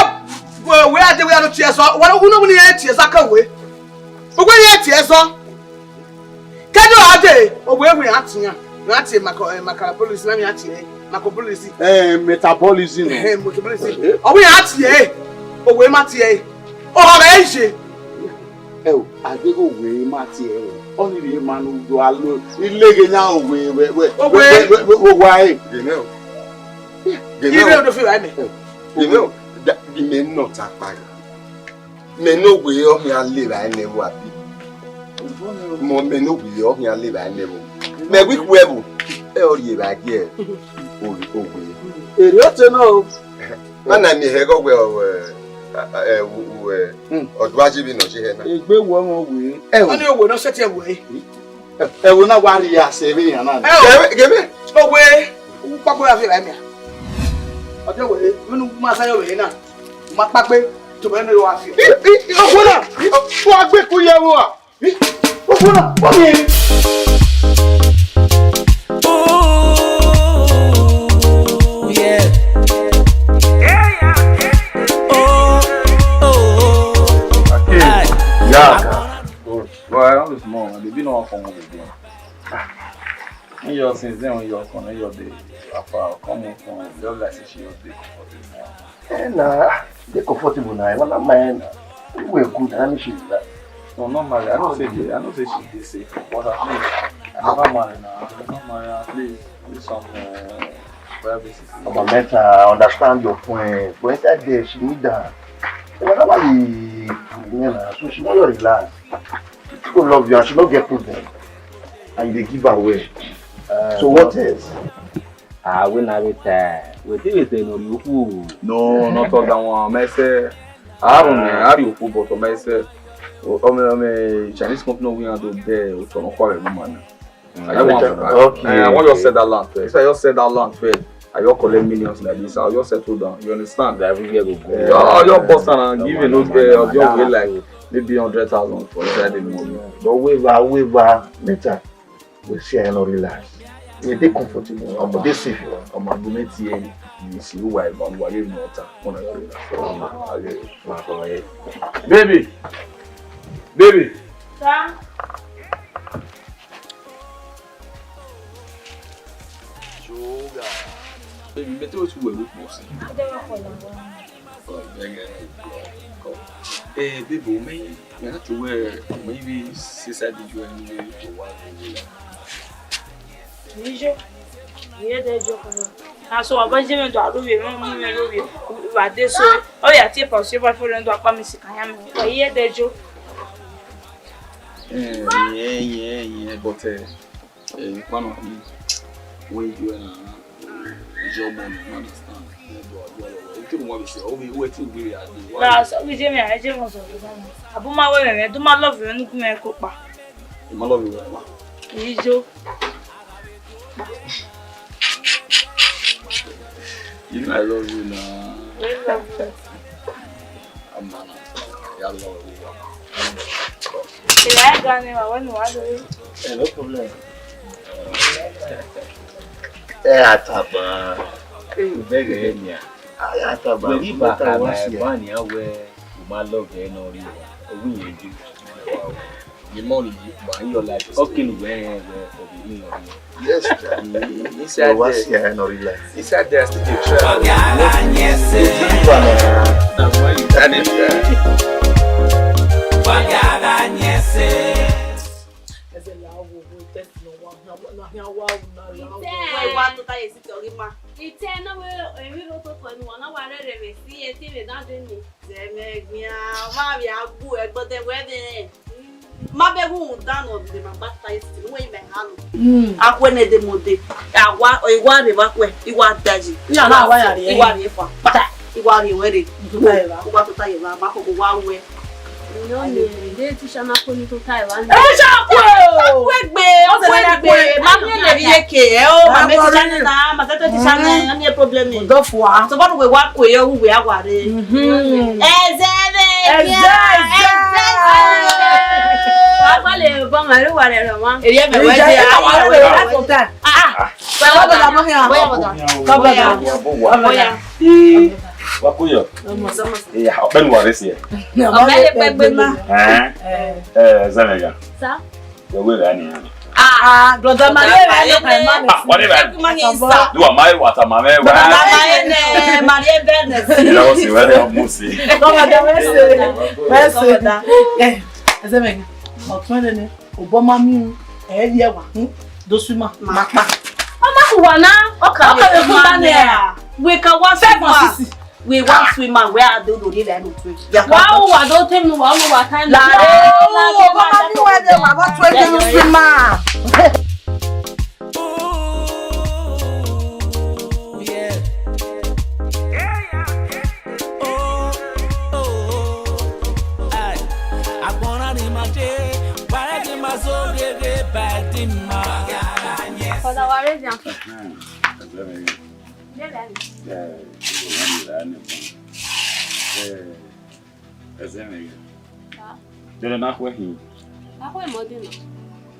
wòye àti wòye àti tiẹ̀ sọ, wọ́n wúlò wúlò yẹn tiẹ̀ sá kẹwé. Gbogbo yẹn tiẹ̀ sọ. Kẹ́jọ́ àdé òwe wòye àtìyàn, wòye àti màkàrà pólísì náà mi àtìyẹ, màkà pólísì. Metabolism. Metabolism. Ọ̀wé yẹn àtìyẹ, òwe má tiẹ̀, ọ̀rọ̀ rẹ̀ ń ṣe. Ẹ o, àgbégbòwe má tiẹ̀ o. Only the man who do alone. Ilé now we why? Gèmé. Ilé odò fi wá mi. Gèmé o, gèmé náà ta pa. Me no we o mi alé ra ene wo abi. Mo me no we o mi alé ra ene wo. Me wi ku ebu. E o ri ba gi e. O we. Èrè o te no. Mana mi he go we o ọdúnwájú bí nà ṣe hẹ náà. Ìgbé wo wọn wèé. Wọ́n ní òwò náà ṣe tiẹ̀ wèé. Ẹ̀wò náà wá rí àṣẹ eré yàn náà. Gèmé. Òwe pápẹ́ àfi rà mí à. Ọjọ́ wèé nínú máa sáyọ̀ wèé náà. Máa pápẹ́ tòmọ́ ẹni wá fi. Ọ̀gbọ́n náà wọ́n á gbé kú yẹ wọ́n à. Ọ̀gbọ́n náà wọ́n mi. Well, I'm small. They be no one from over there. Your since then when you're on your day, after coming from the other side, she was Nah, they comfortable now. When I'm man, we good. I she that. No, normally I don't say she is safe, but at least I never marry now. I never marry at least with some privacy. But better understand your point. For inside there, she need that. Whenever so she not relax. She don't love you and she don't get problem. And they give her away. So what else? When I retire, we think it's no you. No, not all that one. I say, I don't know. I do football, but I say, Chinese company we are doing there. We don't call it woman. I want you to sell that land first. I just sell that land first. I just collect millions like this. I just settle down. You understand? Every year go. I just bust and give you those girls. Just wait like maybe 100,000 for inside the movie. But waiver later. We say I no relax. We dey comfortable. I'm dey safe. I'm going to here. You see who I am. I'm going to baby. Baby. Sir. Baby, better what you look more. Baby, maybe you have to wear maybe sister did you anyway for one year. Nijo, you hear that joke? So I was even to a ruby, what this so. Oh, yeah, tip of silver for them to a promise. I am a year there, Joe. Yeah, but one of me, when you and job on, understand. You couldn't want to say, oh, we waiting, we are doing. That's we Jimmy, I just was I put my women, do my love you and come and cook. My love you, Joe. You know I love you now. I'm not. I love you. No problem. Ataba. Very good. Ataba. We back at money where my love no real. We do. The money, but your life. Okay, where for the yes, inside what's here no real. Inside there still a try. That's why you done it. Akwene de mode awa iwa re ba kwe iwa daji ya na wa ya re iwa re fa pata iwa re were iwa to taye ba ma ko wa we no ni de ti shana ko ni to taye wa e sha ko gbe ma mi le bi yeke e o ma me ti shana na ma to ti shana na mi problem ni do fu wa so ba we wa ko ye wu we agwa re ezebe Vale, bon, alors voilà, maman. Et bien, mais ouais, Wakuyo. Ben warisi. Zanega. Ça? We ani. Brother Marie, whatever. You are my water, mama. Marie Bernes. That was very musi. Azemega. Otwenene, Obama mi ye wa dosuma mapa. Mama kuwana, oka we kumane. We ka wa swimmer. We want swimmer where I do the river no twin. Wow, I don't tell me what kind of. Obama mi wa de wa ba twin swimmer.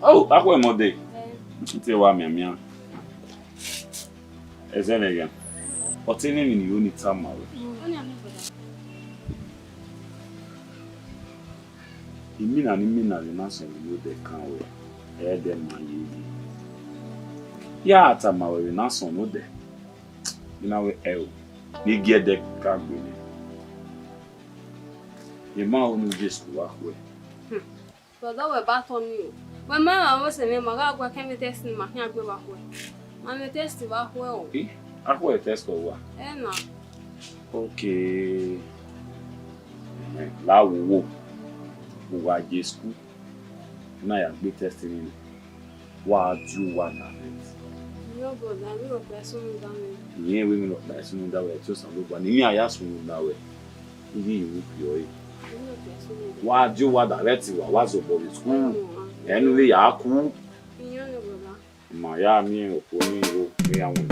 Oh, akwe mode. Nti wa miamia. Ezenega. Otini ni yoni tamawe. Imina le naso ni de kanwe. De mayi. Ya atamawe naso no de. Inawe el. Ni gede kagbe. Yema onu jesu wa kwe. Brother we baton you. When my was a man, I go can test in my hand go back. I'm testing back well. I go test or what? Okay. La wo. Wa jesku. Na ya be testing. Wa do one of it. No go down, we go person down. Yeah, we no person down we just am go. Ni aya sun down we. Ibi you wa do wa direct wa zo bo school. Enwe ya ku. Ma ya mi oponi o mi awon.